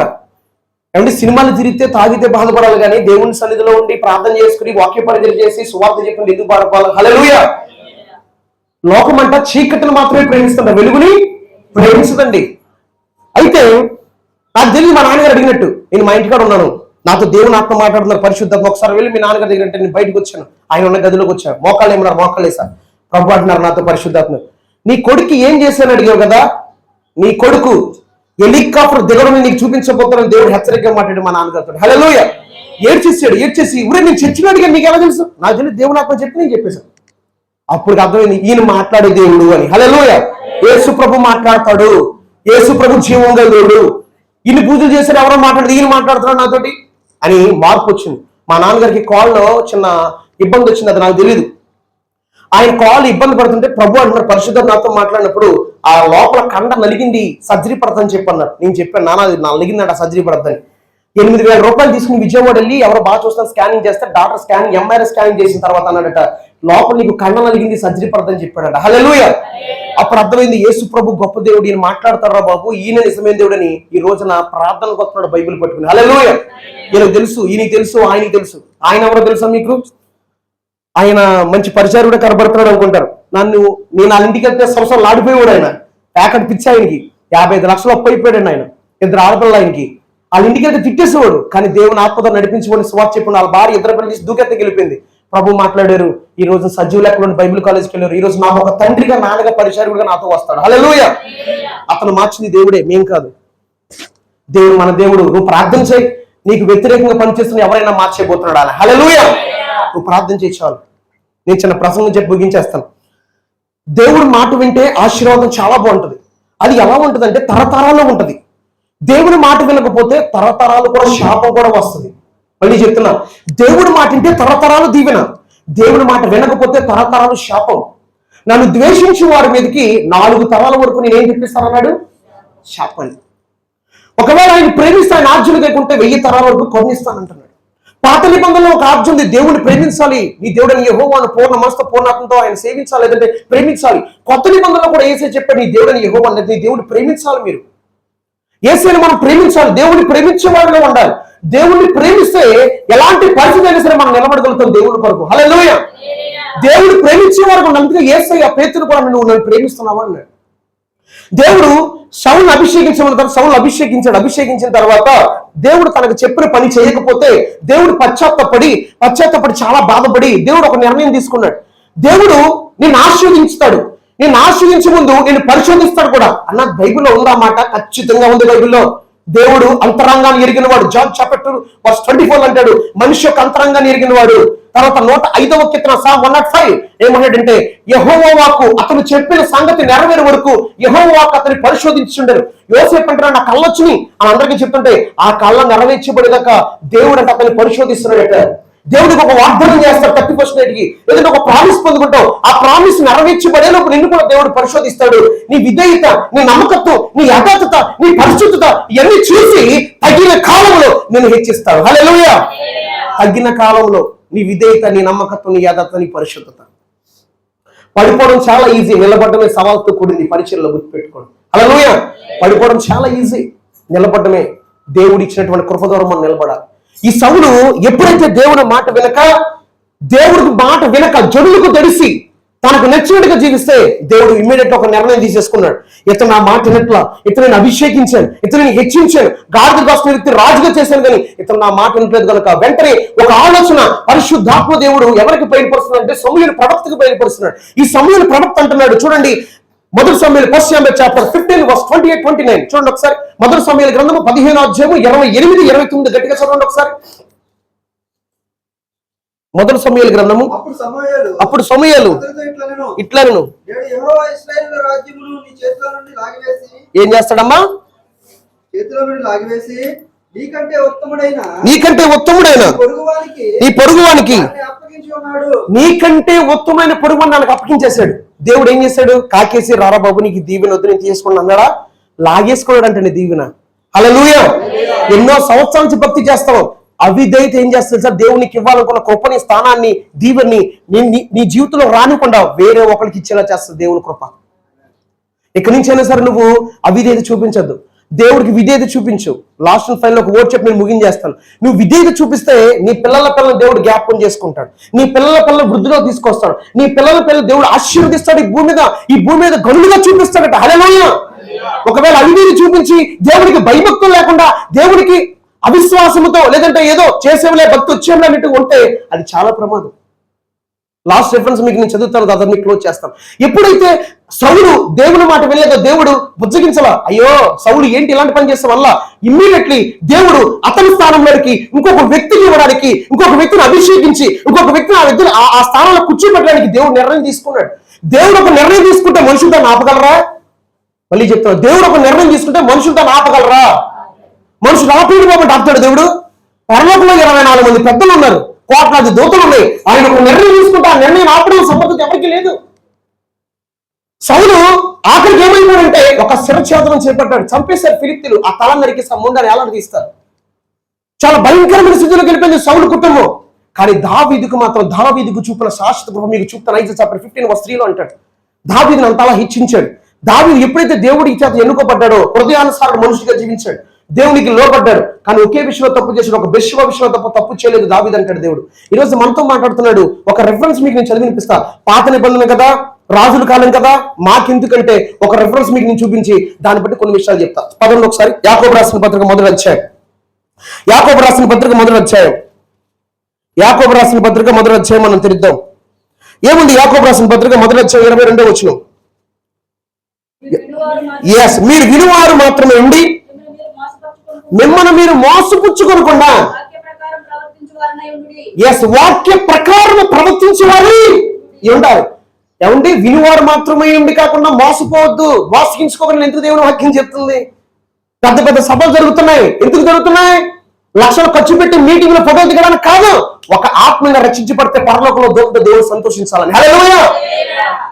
ఏమంటే సినిమాలు తిరిగితే తాగితే బాధపడాలి, కానీ దేవుని సన్నిధిలో ఉండి ప్రార్థన చేసుకుని వాక్య పరిచయం చేసి సువార్త చెప్పండి ఎందుకు బాధపడాలి? హల్లెలూయా. లోకం అంట చీకటిని మాత్రమే ప్రేమిస్తుంట, వెలుగుని ప్రేమిస్తుందండి. అయితే నాకు తెలియదు మా నాన్నగారు అడిగినట్టు. నేను మా ఇంటికాడ ఉన్నాను, నాతో దేవుని ఆత్మ మాట్లాడుతున్నారు, పరిశుద్ధాత్మ. ఒకసారి వెళ్ళి మీ నాన్నగారి దగ్గర అంటే నేను బయటకు వచ్చాను. ఆయన ఉన్న గదిలోకి వచ్చాను. మోకాళ్ళు ఏమన్నారు? మోకాళ్ళు వేసా. ప్రభు అంటున్నారు నాతో, పరిశుద్ధాత్మ నీ కొడుకు ఏం చేశాను అడిగావు కదా, నీ కొడుకు హెలికాప్టర్ దిగడం నీకు చూపించబోతానని దేవుడు హెచ్చరికగా మాట్లాడి మా నాన్నగారితో. హల్లెలూయా. ఏడ్చేసి ఊరే నేను చర్చిలో అడిగాను, నీకు ఎలా తెలుసు? నాకు తెలియదు, దేవుని ఆత్మ చెప్పి నేను చెప్పేశాను. అప్పుడు అర్థమైంది ఈయన మాట్లాడే దేవుడు అని. హల్లెలూయా. యేసు ప్రభు మాట్లాడతాడు. యేసు ప్రభు జీవం గల దేవుడు. ఇన్ని పూజలు చేశారు, ఎవరో మాట్లాడదు, ఈయన మాట్లాడుతున్నాడు నాతోటి అని మార్పు వచ్చింది. మా నాన్నగారికి కాల్లో చిన్న ఇబ్బంది వచ్చింది, అది నాకు తెలియదు. ఆయన కాల్ ఇబ్బంది పడుతుంటే ప్రభు అంటున్నారు, పరిశుద్ధం నాతో మాట్లాడినప్పుడు ఆ లోపల కండ నలిగింది, సర్జరీ పడతాని చెప్పి అన్నారు. నేను చెప్పాను, నాన్న అది నలిగిందంట, సర్జరీ పడద్దని. 8,000 రూపాయలు తీసుకుని విజయవాడ వెళ్ళి ఎవరో బాగా చూస్తాను స్కానింగ్ చేస్తే డాక్టర్ స్కానింగ్ ఎంఆర్ఐ స్కానింగ్ చేసిన తర్వాత అన్నాడట, లోపల నీకు కండ నలిగింది, సర్జరీ పడదని చెప్పాడట. హల్లెలూయా. అప్పుడు అర్థమైంది యేసు ప్రభు గొప్ప దేవుడు, ఈయన మాట్లాడతారా బాబు, ఈయన నిజమైన దేవుడని. ఈ రోజున ప్రార్థనకు వస్తున్నాడు బైబిల్ పట్టుకుని. హల్లెలూయా. ఈయనకు తెలుసు, ఈయనకి తెలుసు, ఆయనకి తెలుసు. ఆయన ఎవరో తెలుసా మీకు? ఆయన మంచి పరిచారుడు కనబడుతున్నాడు అనుకుంటారు. నేను వాళ్ళ ఇంటికి వెళ్తే సంవత్సరాలు ఆడిపోయాడు. ఆయన ప్యాకెట్ పిచ్చి, ఆయనకి 55 లక్షలు అప్పు అయిపోయాడు. ఆయన 2 ఆడపిల్లలు ఆయనకి. వాళ్ళ ఇంటికి వెళ్తే తిట్టేసేవాడు, కానీ దేవుని ఆత్మతో నడిపించుకొని స్వార్థ చెప్పిన వాళ్ళ భార్య 2 పిల్లలు తీసి దూకెత్త గెలిపింది. ప్రభు మాట్లాడారు. ఈ రోజు సజీవ లెక్కలో బైబిల్ కాలేజ్కి వెళ్ళారు. ఈ రోజు నాకు ఒక తండ్రిగా, నాన్నగా, పరిచారుడుగా నాతో వస్తాడు. హల్లెలూయా. అతను మార్చింది దేవుడే, మేం కాదు. దేవుడు మన దేవుడు. నువ్వు ప్రార్థన చేయి, నీకు వ్యతిరేకంగా పనిచేస్తున్న ఎవరైనా మార్చేయబోతున్నాడు అలా. హల్లెలూయా. నువ్వు ప్రార్థన చేయి చాలు. నేను చిన్న ప్రసంగం చెప్పి ముగించేస్తాను. దేవుడు మాట వింటే ఆశీర్వాదం చాలా బాగుంటుంది. అది ఎలా ఉంటుంది అంటే తరతరాల్లో ఉంటుంది. దేవుడి మాట వినకపోతే తరతరాలు కూడా శాపం కూడా వస్తుంది. మళ్ళీ చెప్తున్నా, దేవుడి మాట వింటే తరతరాలు దీవెన, దేవుడి మాట వినకపోతే తరతరాలు శాపం. నన్ను ద్వేషించిన వారి మీదకి 4 తరాల వరకు నేనేం తెప్పిస్తానన్నాడు? శాపాన్ని. ఒకవేళ ఆయన ప్రేమిస్తే ఆయన ఆజ్ఞలు లేకుంటే 1000 తరాల వరకు కరుణిస్తానంటున్నాడు. పాత నిబంధనలో ఒక ఆజ్ఞ ఉంది, దేవుడిని ప్రేమించాలి, నీ దేవుడిని యెహోవాను పూర్ణ మనసుతో పూర్ణాత్మతో ఆయన సేవించాలి, లేదంటే ప్రేమించాలి. కొత్త నిబంధనలో కూడా యేసే చెప్పాడు, నీ దేవుడిని యెహోవాను, నీ దేవుడిని ప్రేమించాలి. మీరు యేసుని మనం ప్రేమించాలి, దేవుడిని ప్రేమించే వారిలో ఉండాలి. దేవుడిని ప్రేమిస్తే ఎలాంటి పరిస్థితి అయినా సరే మనం నిలబడగలుగుతాం దేవుడి కొరకు. హల్లెలూయా. దేవుడు ప్రేమించే వరకు అందుకే యేసయ్య పేతురు కూడా నువ్వు నన్ను ప్రేమిస్తున్నావా అన్నాడు. దేవుడు సౌలును అభిషేకించమన్న తర్వాత సౌలును అభిషేకించిన తర్వాత దేవుడు తనకు చెప్పిన పని చేయకపోతే దేవుడు పశ్చాత్తపడి చాలా బాధపడి దేవుడు ఒక నిర్ణయం తీసుకున్నాడు. దేవుడు నిన్ను ఆశీర్వదించుతాడు, నిన్ను ఆశీర్వించే ముందు నేను పరిశోధిస్తాడు కూడా అన్న బైబిల్లో ఉందా మాట? ఖచ్చితంగా ఉంది బైబిల్లో. దేవుడు అంతరంగాన్ని ఎరిగిన వాడు. జాన్ చాప్టర్ 2:24 అంటాడు, మనిషి యొక్క అంతరంగాన్ని ఎరిగిన వాడు. తర్వాత 105వ కీర్తన Psalm 105 ఏమన్నాడంటే, యెహోవా వాక్కు అతను చెప్పిన సంగతి నెరవేరే వరకు యెహోవా వాక్కు అతన్ని పరిశోధించుండరు. యోసేపు అంటారు, నా కళ్ళొచ్చిని అని అందరికీ చెప్తుంటే ఆ కళ్ళ నెరవేర్చబడేదాకా దేవుడు అంటే అతన్ని పరిశోధిస్తున్నాడట. దేవుడికి ఒక వాగ్దానం చేస్తాడు 30%కి, ఏదైనా ఒక ప్రామిస్ పొందుకుంటావు, ఆ ప్రామిస్ నెరవేర్చబడేలోపు నిన్ను కూడా దేవుడు పరిశోధిస్తాడు. నీ విధేయత, నీ నమ్మకత్వం, నీ యథార్థత, నీ పరిశుద్ధత ఇవన్నీ చూసి తగిన కాలంలో నేను హెచ్చిస్తాడు. హల్లెలూయా. తగిన కాలంలో నీ విధేయత, నీ నమ్మకత్వం, నీ యథార్థత, నీ పరిశుద్ధత. పడిపోవడం చాలా ఈజీ, నిలబడమే సవాల్తో కూడింది. పరిచయలో గుర్తుపెట్టుకోండి. హల్లెలూయా. పడిపోవడం చాలా ఈజీ, నిలబడమే దేవుడు ఇచ్చినటువంటి కృప ద్వారా మనం నిలబడాలి. ఈ సౌలు ఎప్పుడైతే దేవుడి మాట వినక జనులకు తెలిసి తనకు నచ్చినట్టుగా జీవిస్తే దేవుడు ఇమ్మీడియట్ ఒక నిర్ణయం తీసేసుకున్నాడు. ఇతను నా మాట వినట్లా, ఇతను నేను అభిషేకించాను, ఇతను హెచ్చించాను, గాడిద కాసిన వ్యక్తి రాజుగా చేశాను, కానీ ఇతను నా మాట వినట్లేదు కనుక వెంటనే ఒక ఆలోచన పరిశుద్ధాత్మ దేవుడు ఎవరికి బయలుపరుస్తున్నాడు అంటే సమూయేలు ప్రవక్తకు బయలుపరుస్తున్నాడు. ఈ సమూయేలు ప్రవక్త అంటున్నాడు, చూడండి మొదటి సమూయేలు 1 చాప్టర్ 15:28-29 చూడండి ఒకసారి. మొదటి సమూయేలు గ్రంథము 15వ అధ్యాయము 28-29 గట్టిగా చదవండి ఒకసారి. మొదటి సమూయేలు గ్రంథము. అప్పుడు సమూయేలు ఇట్లను ఏం చేస్తాడమ్మా? నీకంటే ఉత్తముడైన ఈ పొరుగువానికి, నీకంటే ఉత్తమైన పొరుగు నాకు అప్పగించేశాడు. దేవుడు ఏం చేశాడు? కాకేసి రారా బాబు నీకు దీవెన వద్దు నేను తీసుకుని అన్నాడా? లాగేసుకోవడం అంటే దీవెన. హల్లెలూయా. ఎన్నో సంవత్సరాల నుంచి భక్తి చేస్తావు, అవిధేయత ఏం చేస్తుంది సార్? దేవునికి ఇవ్వాలనుకున్న కృపని, స్థానాన్ని, దీవెని నీ జీవితంలో రానికుండా వేరే ఒకరికి ఇచ్చేలా చేస్తుంది దేవుని కృప. ఎక్కడి నుంచి అయినా సరే నువ్వు అవిధేయత చూపించద్దు, దేవుడికి విధేయత చూపించు. లాస్ట్ అండ్ ఫైనల్ ఒక వర్డ్ చెప్పి నేను ముగించేస్తాను. నువ్వు విధేయత చూపిస్తే నీ పిల్లల దేవుడు జ్ఞాపకం చేసుకుంటాడు, నీ పిల్లల వృద్ధిలో తీసుకొస్తాడు, నీ పిల్లల దేవుడు ఆశీర్వదిస్తాడు. ఈ భూమి మీద గనులుగా చూపిస్తాడట. హల్లెలూయా. ఒకవేళ అవిధేయత చూపించి దేవుడికి భయభక్తులు లేకుండా, దేవుడికి అవిశ్వాసముతో, లేదంటే ఏదో చేసేవలే భక్తి వచ్చేవలే అన్నట్టు ఉంటే అది చాలా ప్రమాదం. లాస్ట్ రెఫరెన్స్ మీకు నేను చదువుతాను, దాదాపు మీకు క్లోజ్ చేస్తాను. ఎప్పుడైతే సౌలు దేవుని మాట వెళ్ళేదో దేవుడు బుజ్జగించలా, అయ్యో సౌలు ఏంటి ఇలాంటి పని చేసే వల్ల ఇమ్మీడియట్లీ దేవుడు అతని స్థానంలోకి ఇంకొక వ్యక్తిని ఇవ్వడానికి, ఇంకొక వ్యక్తిని అభిషేకించి, ఇంకొక వ్యక్తిని ఆ స్థానంలో కూర్చోబెట్టడానికి దేవుడు నిర్ణయం తీసుకున్నాడు. దేవుడు ఒక నిర్ణయం తీసుకుంటే మనుషులు దాన్ని ఆపగలరా? మళ్ళీ చెప్తాను, దేవుడు ఒక నిర్ణయం తీసుకుంటే మనుషులు దాన్ని ఆపగలరా? మనుషులు ఆపేడు బాబు ఆపుతాడు దేవుడు. పరలోకంలో 24 మంది పెద్దలు ఉన్నారు, కోట్లాది దూతలు ఉన్నాయి. ఆయన ఒక నిర్ణయం తీసుకుంటే ఆ నిర్ణయం ఆపడం సమర్థత ఎవరికి లేదు. సౌలు ఆఖరికి ఏమైపోయాడంటే ఒక శిరఛేదనం చేపట్టాడు, చంపేశారు ఫిలిష్తీయులు. ఆ తల నరికి ముందని ఏలాడు తీస్తారు. చాలా భయంకరమైన స్థితిలోకి వెళ్ళిపోయింది సౌలు కుటుంబం. కానీ దావీదుకు చూపిన శాశ్వత కృప మీకు చూపుతాను. 5 చాప్టర్ 15:3 అంటాడు, దావీదుని అంతలా హెచ్చించాడు. దావీదు ఎప్పుడైతే దేవుడి చేత ఎన్నుకోబడ్డాడో హృదయానుసారం మనిషిగా జీవించాడు, దేవునికి లోబడ్డాడు. కానీ ఒకే విషయంలో తప్పు చేశాడు, ఒక బెర్షెబా విషయంలో తప్పు చేయలేదు దావీదు అంటాడు దేవుడు. ఈరోజు మనతో మాట్లాడుతున్నాడు. ఒక రెఫరెన్స్ మీకు నేను చదివి వినిపిస్తా. పాత నిబంధన కదా, రాజుల కాలం కదా, మాకెందుకంటే ఒక రెఫరెన్స్ మీకు నేను చూపించి దాన్ని బట్టి కొన్ని విషయాలు చెప్తా. పదంలో ఒకసారి యాకోబు రాసిన పత్రిక మొదటి అధ్యాయం. యాకోబు రాసిన పత్రిక మొదటి అధ్యాయం మనం తెరిద్దాం. ఏముంది యాకోబు రాసిన పత్రిక మొదటి అధ్యాయం 22వ వచనం. మీరు వినువారు మాత్రమే ఉండి మిమ్మల్ని మీరు మోసపుచ్చుకోకుండా వాక్య ప్రకారం ప్రవర్తించేవారు ఉంటారు. ఏమండి, వినివారు మాత్రమే ఉండి కాకుండా మోసపోవద్దు, మోసగించుకోకుండా ఎందుకు దేవుని వాక్యం చెప్తుంది? పెద్ద పెద్ద సభలు జరుగుతున్నాయి. ఎందుకు జరుగుతున్నాయి? లక్షలు ఖర్చు పెట్టి మీటింగ్ లో ఫోటో దిగడానికి కాదు, ఒక ఆత్మీయంగా రక్షించబడితే పరలోకంలో దేవుడు సంతోషించాలని. హల్లెలూయా!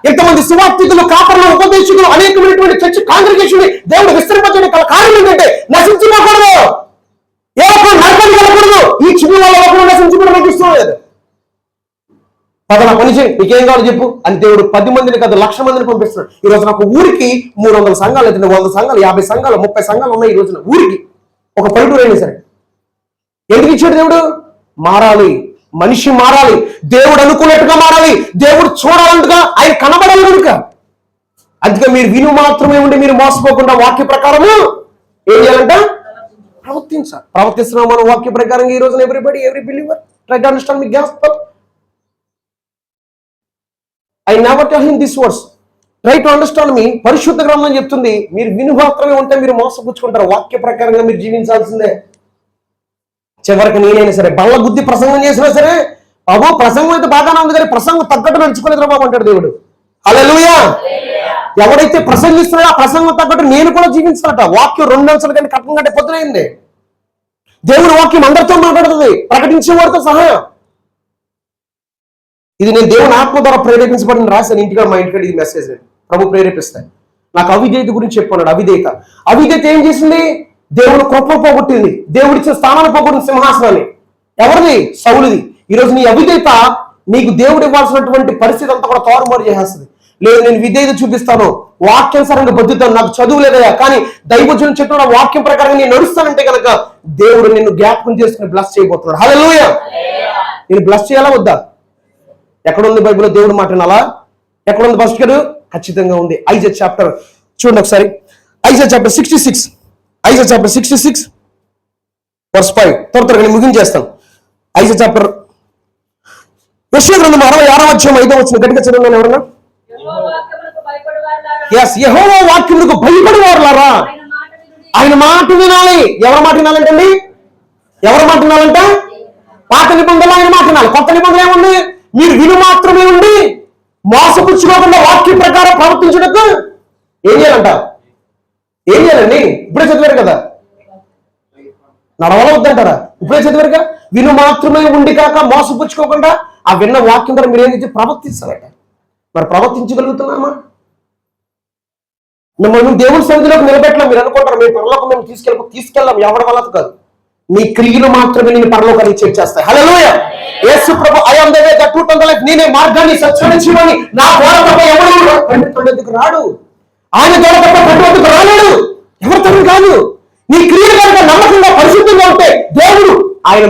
ఇంతమంది సువార్తికులు, కాపరులు, ఉపదేశకులు, అనేకమైనటువంటి చర్చ్ కాంగ్రిగేషన్ దేవుడు విస్తరింపజేయడానికి కారణం ఏంటంటే నశించుకోకూడదు, ఏ ఒక్కరు నరకానికి వెళ్ళకూడదు. ఈ చిన్న వాళ్ళ ఒకరు నశించుకోవడం నాకు ఇష్టం లేదు. పదన పని చేయి, నీకేం కావాలో చెప్పు అని దేవుడు 10 మందిని కాదు 1,00,000 మందిని పంపిస్తున్నాడు. ఈ రోజున ఒక ఊరికి 300 సంఘాలు అయితే 100 సంఘాలు, 50 సంఘాలు, 30 సంఘాలు ఉన్నాయి ఈ రోజున ఊరికి. ఒక పల్లెటూరు అయినా సరే ఎందుకు ఇచ్చాడు దేవుడు? మారాలి, మనిషి మారాలి, దేవుడు అనుకున్నట్టుగా మారాలి, దేవుడు చూడాలంటగా ఆయన కనబడాలి కనుక. అందుకే మీరు విను మాత్రమే ఉండి మీరు మోసపోకుండా వాక్య ప్రకారము ఏం చేయాలంట? ప్రవర్తిస్తున్నాం మనం వాక్య ప్రకారంగా. ఈ రోజున every believer try to understand me gospel. I never tell him this words. Try to understand me. పరిశుద్ధ గ్రంథం చెప్తుంది, మీరు విను మాత్రమే ఉంటే మీరు మోసపుచ్చుకుంటారు. వాక్య ప్రకారంగా మీరు జీవించాల్సిందే. చివరికి నేనైనా సరే బల్ల బుద్ధి ప్రసంగం చేసినా సరే, బాబు ప్రసంగం అయితే బాగానే ఉంది కానీ ప్రసంగం తగ్గట్టు నడుచుకోలేదురా బాబు అంటాడు దేవుడు. హల్లెలూయా! ఎవడైతే ప్రసంగిస్తున్నాడో ఆ ప్రసంగం తగ్గట్టు నేను కూడా జీవించాలట. వాక్యం 2 అంశాలు కానీ కట్టం కంటే పొద్దునైంది. దేవుడు వాక్యం అందరితో మాట్లాడుతుంది, ప్రకటించేవాడితో సహా. ఇది నేను దేవుని ఆత్మ ద్వారా ప్రేరేపించబడిన రాశాను. ఇంటిగా మా ఇంటికాడ ఇది మెసేజ్ ప్రభు ప్రేరేపిస్తాయి. నాకు అవిధేయత గురించి చెప్పుకున్నాడు. అవిధేయత ఏం చేసింది? దేవుడు కృప పోగొట్టింది, దేవుడిచ్చిన స్థానాన్ని పోగొట్టిన సింహాసనాన్ని. ఎవరిది? సౌలుది. ఈరోజు నీ అవిధేయత నీకు దేవుడు ఇవ్వాల్సినటువంటి పరిస్థితి అంతా కూడా తారుమారు చేసేస్తుంది. లేదు, నేను విధేయత చూపిస్తాను, వాక్యానుసారంగా బతుకుతాను, నాకు చదువు లేదయా కానీ దైవజనులు చెప్పిన వాక్యం ప్రకారంగా నేను నడుస్తానంటే కనుక దేవుడు నిన్ను జ్ఞాపకం చేసుకుని బ్లెస్ చేయబోతున్నాడు. హల్లెలూయా! నేను బ్లెస్ చేయాలా వద్దా? ఎక్కడుంది బైబిల్లో దేవుడు మాట వినాలా? ఎక్కడుంది ఫస్ట్? ఖచ్చితంగా ఉంది. ఐజాయా చాప్టర్ చూడండి ఒకసారి. Isaiah chapter 66 verse 5. త్వరగా నేను ముగించేస్తాను. ఐజాయా చాప్టర్ యెషయా గ్రంథం 66వ అధ్యాయం 5వ వచనం గట్టిగా చదవండి ఎవరన్నా. యెహోవా వాక్యమునకు భయపడేవారులారా ఆయన మాట వినాలి. ఎవరి మాట వినాలంటండి? ఎవరి మాట వినాలంట? పాత నిబంధనలు ఆయన మాట వినాలి. కొత్త నిబంధన ఏముంది? మీరు విను మాత్రమే ఉండి మోసపుచ్చుకోకుండా వాక్య ప్రకారం ప్రవర్తించడానికి ఏం చేయాలంట? ఏం చేయాలండి? ఇప్పుడే చదివారు కదా, నడవల వద్దంటారా? ఇప్పుడే చదివారుగా. విను మాత్రమే ఉండి కాక మోసపుచ్చుకోకుండా ఆ విన్న వాక్యం ద్వారా మీరు ఏం చేసి ప్రవర్తిస్తారట. మరి ప్రవర్తించగలుగుతున్నామా? మిమ్మల్ని దేవుని సన్నిధిలోకి నిలబెట్టలేం. మీరు అనుకుంటారు మేము పరలోకం మేము తీసుకెళ్ళాం. ఎవరి వల్ల కాదు, నీ క్రియలు మాత్రమే నేను పరలోకానికి చేర్చేస్తాయి. Hallelujah! Yesu Prabhu I am the way, the truth and the life, నేనే మార్గాన్ని సత్యాన్ని జీవాన్ని, నా ద్వారా తప్ప ఎవరు తండ్రికి రాడు. ఆయన ద్వారా తప్ప తండ్రికి రాలేడు, ఎవరితో కాదు. నీ క్రియలు కనుక నమ్మకంగా పరిశుద్ధంగా ఉంటే దేవుడు ఆయన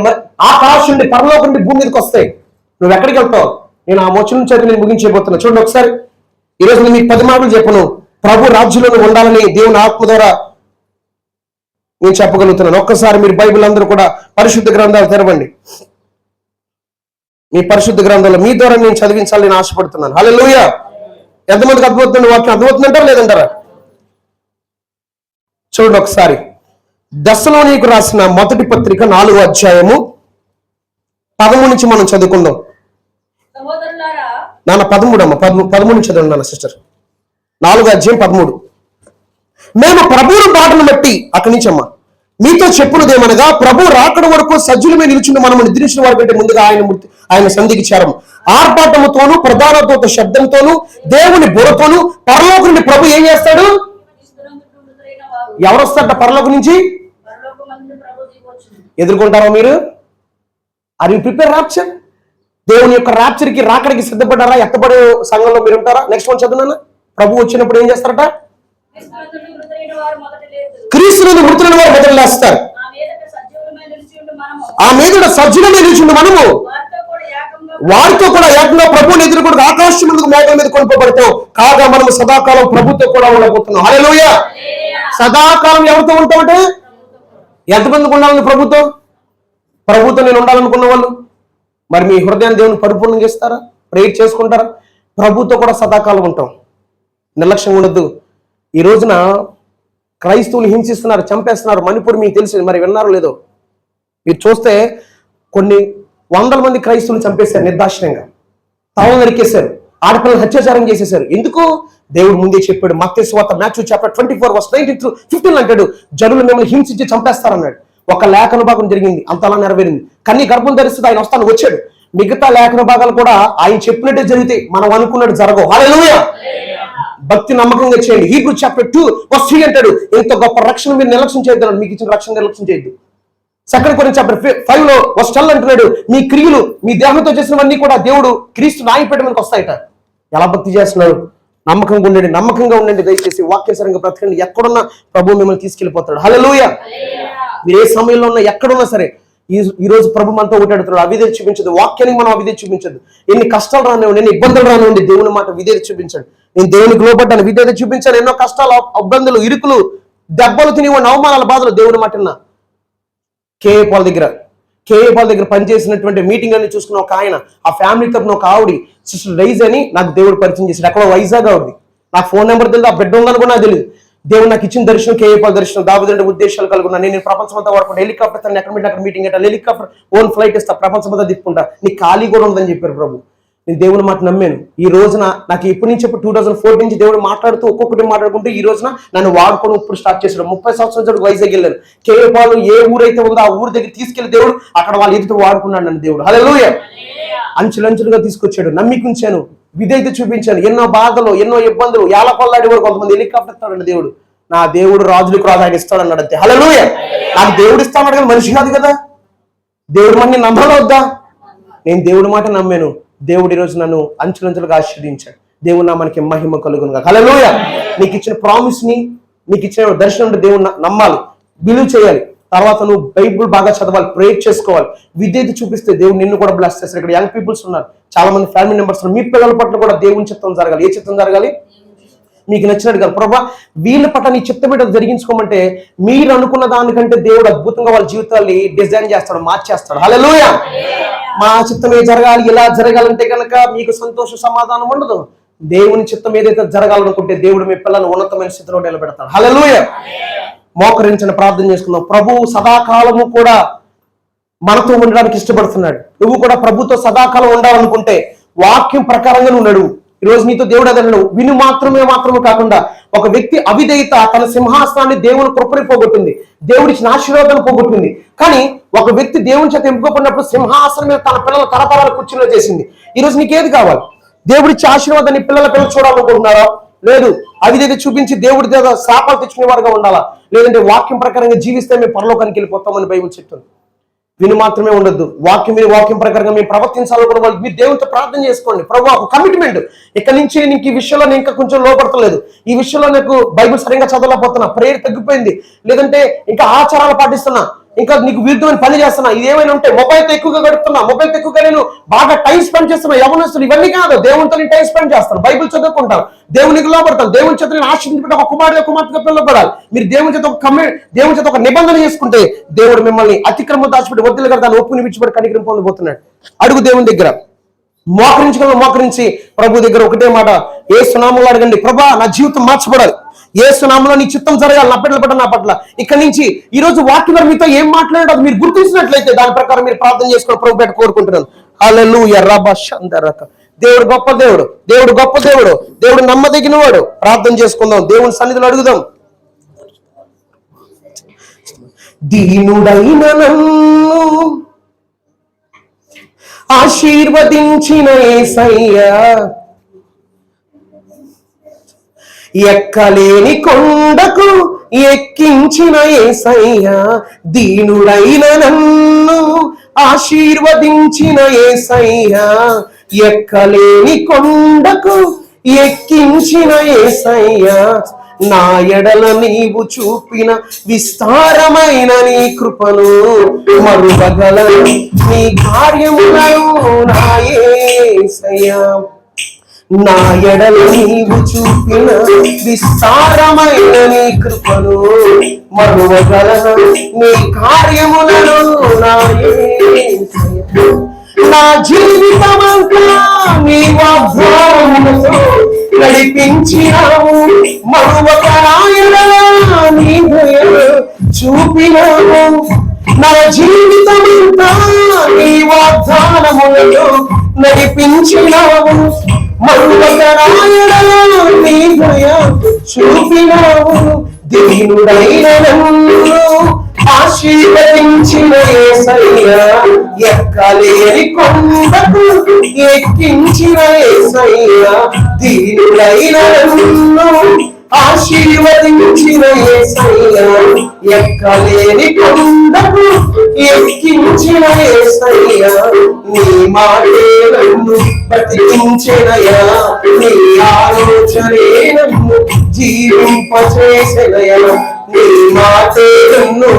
ఆకాశం నుండి పరలోకం నుండి భూమి మీదకి వస్తాయి. నువ్వు ఎక్కడికి వెళ్తావు? నేను ఆ వచనం చేతి నేను ముగించబోతున్నా. చూడండి ఒకసారి. ఈరోజు నేను మీకు 10 మాటలు చెప్పను. ప్రభు రాజ్యంలో ఉండాలని దేవుని ఆత్మ ద్వారా నేను చెప్పగలుగుతున్నాను. ఒక్కసారి మీరు బైబిల్ అందరూ కూడా పరిశుద్ధ గ్రంథాలు తెరవండి. మీ పరిశుద్ధ గ్రంథాలు మీ ద్వారా నేను చదివించాలని నేను ఆశపడుతున్నాను. హల్లెలూయా! ఎంతమందికి అర్థమవుతుంది వాక్యం? అర్థమవుతుందంటారా లేదంటారా? చూడండి ఒకసారి. దెస్సలోనికీయులకు రాసిన మొదటి పత్రిక 4వ అధ్యాయము 13 నుంచి మనం చదువుకుందాం. నాన్న 13 అమ్మ, 13 నుంచి చదవండి నాన్న సిస్టర్. 4వ అధ్యాయం 13. మేము ప్రభువుని బాటను బట్టి అక్కడి నుంచి అమ్మా మీతో చెప్పున్నదేమనగా, ప్రభు రాకడ వరకు సజ్జులమే నిలుచున్న మనం నిద్రించిన వారి కంటే ముందుగా ఆయన సంధికి చేరము. ఆర్పాటముతోను ప్రధాన దూత శబ్దంతోను దేవుని బుర్రతోను పరలోకం నుండి ప్రభు ఏం చేస్తాడు? ఎవరు వస్తారట పరలోకం నుంచి? ఎదుర్కొంటారా మీరు? Are you prepare rapture? దేవుని యొక్క రాప్చర్కి రాకడికి సిద్ధపడ్డారా? ఎత్తపడే సంఘంలో మీరు ఉంటారా? Next one చదువునా. ప్రభు వచ్చినప్పుడు ఏం చేస్తారట? క్రీస్తునందు మృతులైన వారు మొదలు లేస్తారు. ఆ మీదట సజ్జులమే నిలిచిండు మనము వారితో కూడా ఏకంగా ప్రభువుని ఎదుర్కొంటూ ఆకాశం ముందుకు మేఘాల మీద కొనుపబడతాం. కాగా మనము సదాకాలం ప్రభుతో కూడా ఉండబోతున్నాం. హల్లెలూయా! సదాకాలం ఎవరితో ఉంటామంటే ఎంతమందికి ఉండాలని ప్రభుతో నేను ఉండాలనుకున్న వాళ్ళు మరి మీ హృదయాన్ని దేవుని పరిపూర్ణం చేస్తారా? ప్రేయర్ చేసుకుంటారా? ప్రభుతో కూడా సదాకాలం ఉంటాం. నిర్లక్ష్యంగా ఉండద్దు. ఈ రోజున క్రైస్తవులు హింసిస్తున్నారు, చంపేస్తున్నారు. మణిపూర్ మీకు తెలిసి మరి విన్నారో లేదో, మీరు చూస్తే కొన్ని 100 మంది క్రైస్తవులు చంపేశారు నిర్దాక్షిణ్యంగా, తల నరికేశారు, ఆడపిల్లలు అత్యాచారం చేసేశారు. ఎందుకు? దేవుడు ముందే చెప్పాడు. మత్తయి సువార్త మాథ్యూ చాప్టర్ 24:19-15 అంటాడు, జనులు మిమ్మల్ని హింసించి చంపేస్తారన్నాడు. ఒక లేఖన భాగం జరిగింది, అంతలా నెరవేరింది. కన్నీ గర్భం ధరిస్తుంది, ఆయన వస్తాను వచ్చాడు. మిగతా లేఖన భాగాలు కూడా ఆయన చెప్పినట్టే జరిగితే మనం అనుకున్నట్టు జరగవు. హల్లెలూయా. భక్తి నమ్మకంగా చేయండి. హీబ్రూ చాప్టర్ 2:3 అంటాడు, ఇంత గొప్ప రక్షణ మీరు నిర్లక్ష్యం చేయొద్దు, మీకు ఇచ్చిన రక్షణ నిర్లక్ష్యం చేయొద్దు. 2 కొరింథీ చాప్టర్ 5:12 అంటున్నాడు, మీ క్రియలు మీ దేహంతో చేసినవన్నీ కూడా దేవుడు క్రీస్తు న్యాయపీఠం మనకు వస్తాయట. ఎలా భక్తి చేస్తున్నారు? నమ్మకంగా ఉండండి, నమ్మకంగా ఉండండి. దయచేసి వాక్యానుసారంగా బ్రతకండి. ఎక్కడున్నా ప్రభు మిమ్మల్ని తీసుకెళ్లిపోతాడు. హల్లెలూయా. మీరు ఏ సమయంలో ఉన్నా, ఎక్కడున్నా సరే, ఈ రోజు ప్రభు మనతో ఒకటాడుతున్నాడు. అవిధేయత చూపించదు, వాక్యానికి మనం అవిధేయత చూపించదు. ఎన్ని కష్టాలు రానివ్వండి, ఎన్ని ఇబ్బందులు రానివ్వండి, దేవుని మాట విధేయత చూపించండి. నేను దేవునికి లోబడ్డాను, విధేయత చూపించాను. ఎన్నో కష్టాలు, ఇబ్బందులు, ఇరుకులు, దెబ్బలు తినివ్వండి, అవమానాల బాధలు, దేవుని మాట విన్నా. కేఏ పాల్ దగ్గర పనిచేసినటువంటి మీటింగ్ అని చూసుకున్న ఒక ఆయన, ఆ ఫ్యామిలీ తరపున ఒక ఆవిడి సిస్టర్ రైజ్ అని నాకు దేవుడు పరిచయం చేశాడు. అక్కడ వైజాగ్ ఆవిడి, నాకు ఫోన్ నెంబర్ తెలియదు, ఆ బిడ్డ ఉందని కూడా నాకు తెలియదు. దేవుడు నాకు ఇచ్చిన దర్శనం కేఏ పాల్ దర్శనం. దావీదు ఉద్దేశాలు కలుగున్నా, నేను ప్రపంచం అంతా వాడుకుంటా, హెలికాప్టర్ తను అక్కడ మీటింగ్ అంటే హెలికాప్టర్ ఓన్ ఫ్లైట్ ఇస్తా, ప్రపంచం అంతా తిప్పుకుంటా, నీకు ఖాళీ కూడా ఉందని చెప్పారు ప్రభు. నేను దేవుని మాట నమ్మాను. ఈ రోజున నాకు ఎప్పటి నుంచి 2004 నుంచి దేవుడు మాట్లాడుతూ ఒక్కొక్కటి మాట్లాడుకుంటూ ఈ రోజున నన్ను వాడుకొని ఇప్పుడు స్టార్ట్ చేశాడు. 30 సంవత్సరాల వైజాగ్ వెళ్ళాను. కేఏ పాల్ ఏ ఊరైతే ఉందో ఆ ఊరి దగ్గర తీసుకెళ్లి దేవుడు అక్కడ వాళ్ళు ఎదుటి వాడుకున్నాడు నన్ను దేవుడు. హల్లెలూయా. అంచులంచులుగా తీసుకొచ్చాడు, నమ్మికుంచాను, విధేయత చూపించాను. ఎన్నో బాధలు, ఎన్నో ఇబ్బందులు, ఏలకొల్లాడి వరకు కొంతమంది హెలికాప్టర్ ఇస్తాడండి దేవుడు. నా దేవుడు రాజులకు రాజు ఆయన ఇస్తాడు అన్నాడు అంతే. హల్లెలూయా. నాకు దేవుడు ఇస్తాడు కదా, మనిషి కాదు కదా. దేవుడు మనని నమ్మవద్దా? నేను దేవుడి మాట నమ్మాను. దేవుడు ఈరోజు నన్ను అంచులంచులుగా ఆశీర్వదించాడు. దేవుడు నామానికి మహిమ కలుగునుగా. హల్లెలూయా. నీకు ఇచ్చిన ప్రామిస్ ని, నీకు ఇచ్చిన దర్శనం దేవుడు నమ్మాలి, బిలీవ్ చేయాలి. తర్వాత నువ్వు బైబుల్ బాగా చదవాలి, ప్రేయర్ చేసుకోవాలి, విధేయత చూపిస్తే దేవుడు నిన్ను కూడా బ్లెస్ చేస్తారు. ఇక్కడ యంగ్ పీపుల్స్ ఉన్నారు, చాలా మంది ఫ్యామిలీ మెంబర్స్ ఉన్నారు. మీ పిల్లల పట్ల కూడా దేవుని చిత్తం జరగాలి. ఏ చిత్తం జరగాలి? మీకు నచ్చినట్టు కాదు. ప్రభా వీళ్ళ పట్ల నీ చిత్తం ఏంటో జరిగించుకోమంటే మీరు అనుకున్న దానికంటే దేవుడు అద్భుతంగా వాళ్ళ జీవితాన్ని డిజైన్ చేస్తాడు, మార్చేస్తాడు. హల్లెలూయా. మా చిత్తమే జరగాలి, ఇలా జరగాలంటే కనుక మీకు సంతోష సమాధానం ఉండదు. దేవుని చిత్తం ఏదైతే జరగాలనుకుంటే దేవుడు మీ పిల్లలను ఉన్నతమైన స్థితిలో నిలబెడతాడు. హల్లెలూయా. మోకరించని ప్రార్థన చేసుకుందాం. ప్రభువు సదాకాలము కూడా మనతో ఉండడానికి ఇష్టపడుతున్నాడు. నువ్వు కూడా ప్రభుతో సదాకాలం ఉండాలనుకుంటే వాక్యం ప్రకారంగా నువ్వు నడువు. ఈ రోజు నీతో దేవుడు అదనడు, విను మాత్రమే కాకుండా ఒక వ్యక్తి అవిధేయత తన సింహాసనాన్ని దేవుని కృపని పోగొట్టింది, దేవుడిచ్చిన ఆశీర్వాదాన్ని పోగొట్టింది. కానీ ఒక వ్యక్తి దేవుని చేత ఎంపుకోబడినప్పుడు సింహాసనం మీద తన పిల్లల తరతరాలు కూర్చుని చేసింది. ఈ రోజు నీకేది కావాలి? దేవుడిచ్చే ఆశీర్వాదాన్ని పిల్లలు చూడాలనుకుంటున్నారా? లేదు. అవిధేయత చూపించి దేవుడి దగ్గర శాపాలు తెచ్చుకునే వారుగా ఉండాలా? లేదంటే వాక్యం ప్రకారంగా జీవిస్తే మేము పరలోకానికి వెళ్ళిపోతామని బైబిల్ చెప్తుంది. విని మాత్రమే ఉండొద్దు, వాక్యం ప్రకారంగా మేము ప్రవర్తించాలని కూడా వాళ్ళు మీరు దేవునితో ప్రార్థన చేసుకోండి. ప్రభు ఒక కమిట్మెంట్, ఇక్కడ నుంచి నీకు ఈ విషయంలో నేను ఇంకా కొంచెం లోపడతలేదు, ఈ విషయంలో నాకు బైబిల్ సరిగ్గా చదవలేకపోతున్నా, ప్రేయర్ తగ్గిపోయింది, లేదంటే ఇంకా ఆచారాలు పాటిస్తున్నా, ఇంకా నీకు విరుద్ధమైన పని చేస్తున్నా, ఇదేమైనా ఉంటే మొబైల్తో ఎక్కువగా గడుపుతున్నా, మొబైల్తో ఎక్కువగా నేను బాగా టైం స్పెండ్ చేస్తున్నా, యవనస్తులు ఇవన్నీ కాదు, దేవునితో నేను టైం స్పెండ్ చేస్తాను, బైబిల్ చదువుకుంటాను, దేవునికి లోపడతాను, దేవుని చేత నేను ఆశీర్వదించబడ్డ ఒక కుమార్తెగా పిల్లపడాలి. మీరు దేవుని చేత ఒక నిబంధన చేసుకుంటే దేవుడు మిమ్మల్ని అతిక్రమం దాచిపెట్టి వద్దులు కదా దాన్ని ఒప్పుని విడిచిపెట్టి కనికరం పొందబోతున్నాడు. అడుగు దేవుని దగ్గర, మోకరించి ప్రభు దగ్గర ఒకటే మాట, యేసు నామములో అడగండి, ప్రభా నా జీవితం మార్చబడాలి, యేసు నామములో నీ చిత్తం జరగాలి నా బిడ్డల పట్ల, నా పట్ల. ఇక్కడి నుంచి ఈ రోజు వాక్యం మీతో ఏం మాట్లాడాడో అది మీరు గుర్తించినట్లయితే దాని ప్రకారం మీరు ప్రార్థన చేసుకుని ప్రభు పేట కోరుకుంటున్నాను. హల్లెలూయా. రబషందరక. దేవుడు గొప్ప దేవుడు, దేవుడు గొప్ప దేవుడు, దేవుడు నమ్మదగిన వాడు. ప్రార్థన చేసుకుందాం, దేవుని సన్నిధిలో అడుగుదాం. దీనుడైన నన్ను ఆశీర్వదించిన యేసయ్యా, ఎక్కలేని కొండకు ఎక్కించిన యేసయ్యా, దీనుడైన నన్ను ఆశీర్వదించిన యేసయ్యా, ఎక్కలేని కొండకు ఎక్కించిన యేసయ్యా, నా ఎడల నీవు చూపిన విస్తారమైన నీ కృపను మరువగలను నీ కార్యములను నా యేసయ్యా, నా ఎడల నీవు చూపిన విస్తారమైన నీ కృపను మరువగలను నీ కార్యములను నా యేసయ్యా, నా జీవితమంతా నీ వాగ్దానములతో నడిపించినావు, మరువక నా ఎడల నీ చూపినావు, నా జీవితమంతా నీ వాగ్దానములను నడిపించినావు. మరువకరాయడలో నీ దయ చూపినావు. దీనుడైన నన్ను ఆశీర్వదించిన యేసయ్యా, ఎక్కలేని కొండకు ఎక్కించిన యేసయ్యా. దీనుడైన నన్ను ఆశీర్వదించిన యేసయ్యా, ఎక్కలేని కొండకు ఎక్కించిన యేసయ్యా. నీ మాటే నన్ను బ్రతికించెనయా, నీ ఆలోచనే నన్ను జీవింపచేసెనయా. నీ మాటే నన్ను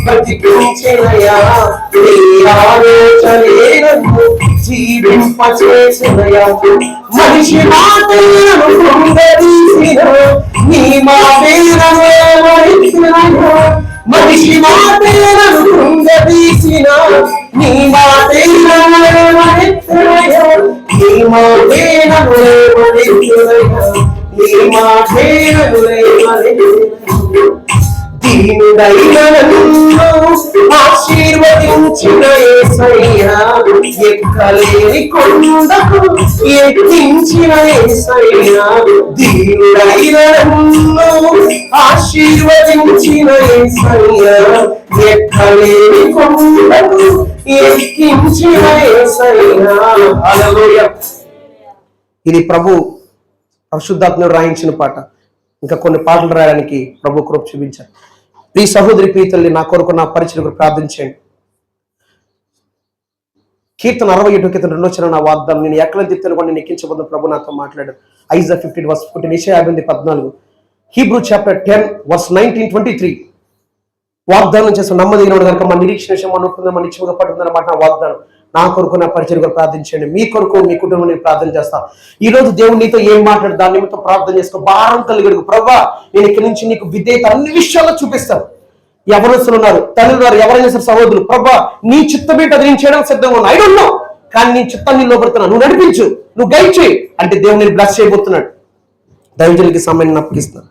బ్రతికించెనయా, నీ ఆలోచనే నన్ను జీవింపచేసెనయా. మనిషి మాటలను కృంగదీసిన నీ మాటేనను ఏమనిచ్చినయా. మనిషి మాటలను కృంగదీసిన నీ మాటేనను ఏమనిచ్చినయా. నీ మాటేనను ఏమనిచ్చినయా, నీ మాటేనను ఏమనిచ్చినయా. దీనుడైన నన్ను ఆశీర్వదించిన యేసయ్యా, ఎక్కలేని కొండకు ఎక్కించిన యేసయ్యా. దీనుడైన నన్ను ఆశీర్వదించిన యేసయ్యా, ఎక్కలేని కొండకు ఎక్కించిన యేసయ్యా. హల్లెలూయా. ఇది ప్రభు పరిశుద్ధాత్మను రాయించిన పాట. ఇంకా కొన్ని పాటలు రాయడానికి ప్రభు కృప చూపించారు. ప్రీ సహోదరి ప్రీతుల్ని నా కొరకు నా పరిచయం ప్రార్థించండి. కీర్తన 61 కీర్తన 2 నా వాగ్దానం, నేను ఎక్కడ తిప్పాను కూడా నేను ఎక్కించబోతున్న ప్రభు నాతో మాట్లాడారు. ఐజా 50:14, యెషయా 58:14, హీబ్రూ చాప్టర్ 10:19-23 వాగ్దానం చేసిన నమ్మదగిన కనుక మన నిరీక్షణ మన నిత్యముగా పట్టుకుందన్నమాట నా వాగ్దానం. నా కొరకు నా పరిచయం కూడా ప్రార్థించండి. మీ కొరకు మీ కుటుంబం నేను ప్రార్థన చేస్తా. ఈ రోజు దేవుడు నీతో ఏం మాట్లాడు దాని నిమిత్తం ప్రార్థన చేసుకో. భారం కలిగడు ప్రభా, నేను ఇక్కడి నుంచి నీకు విధేయత అన్ని విషయాల్లో చూపిస్తాను. ఎవరొస్తులు ఉన్నారు, తల్లి ఉన్నారు, ఎవరైనా సరే సహోదరులు, ప్రభా నీ చిత్తమేంటి అది నేను చేయడానికి సిద్ధంగా ఉన్నా. ఐ డోంట్ నో, కానీ నీ చిత్తాన్ని నిలబడుతున్నా, నువ్వు నడిపించు, నువ్వు గైడ్ చేయి అంటే దేవుడు నేను బ్లెస్ చేయబోతున్నాడు. దైవజనులకి సమయాన్ని అప్పగిస్తున్నాను.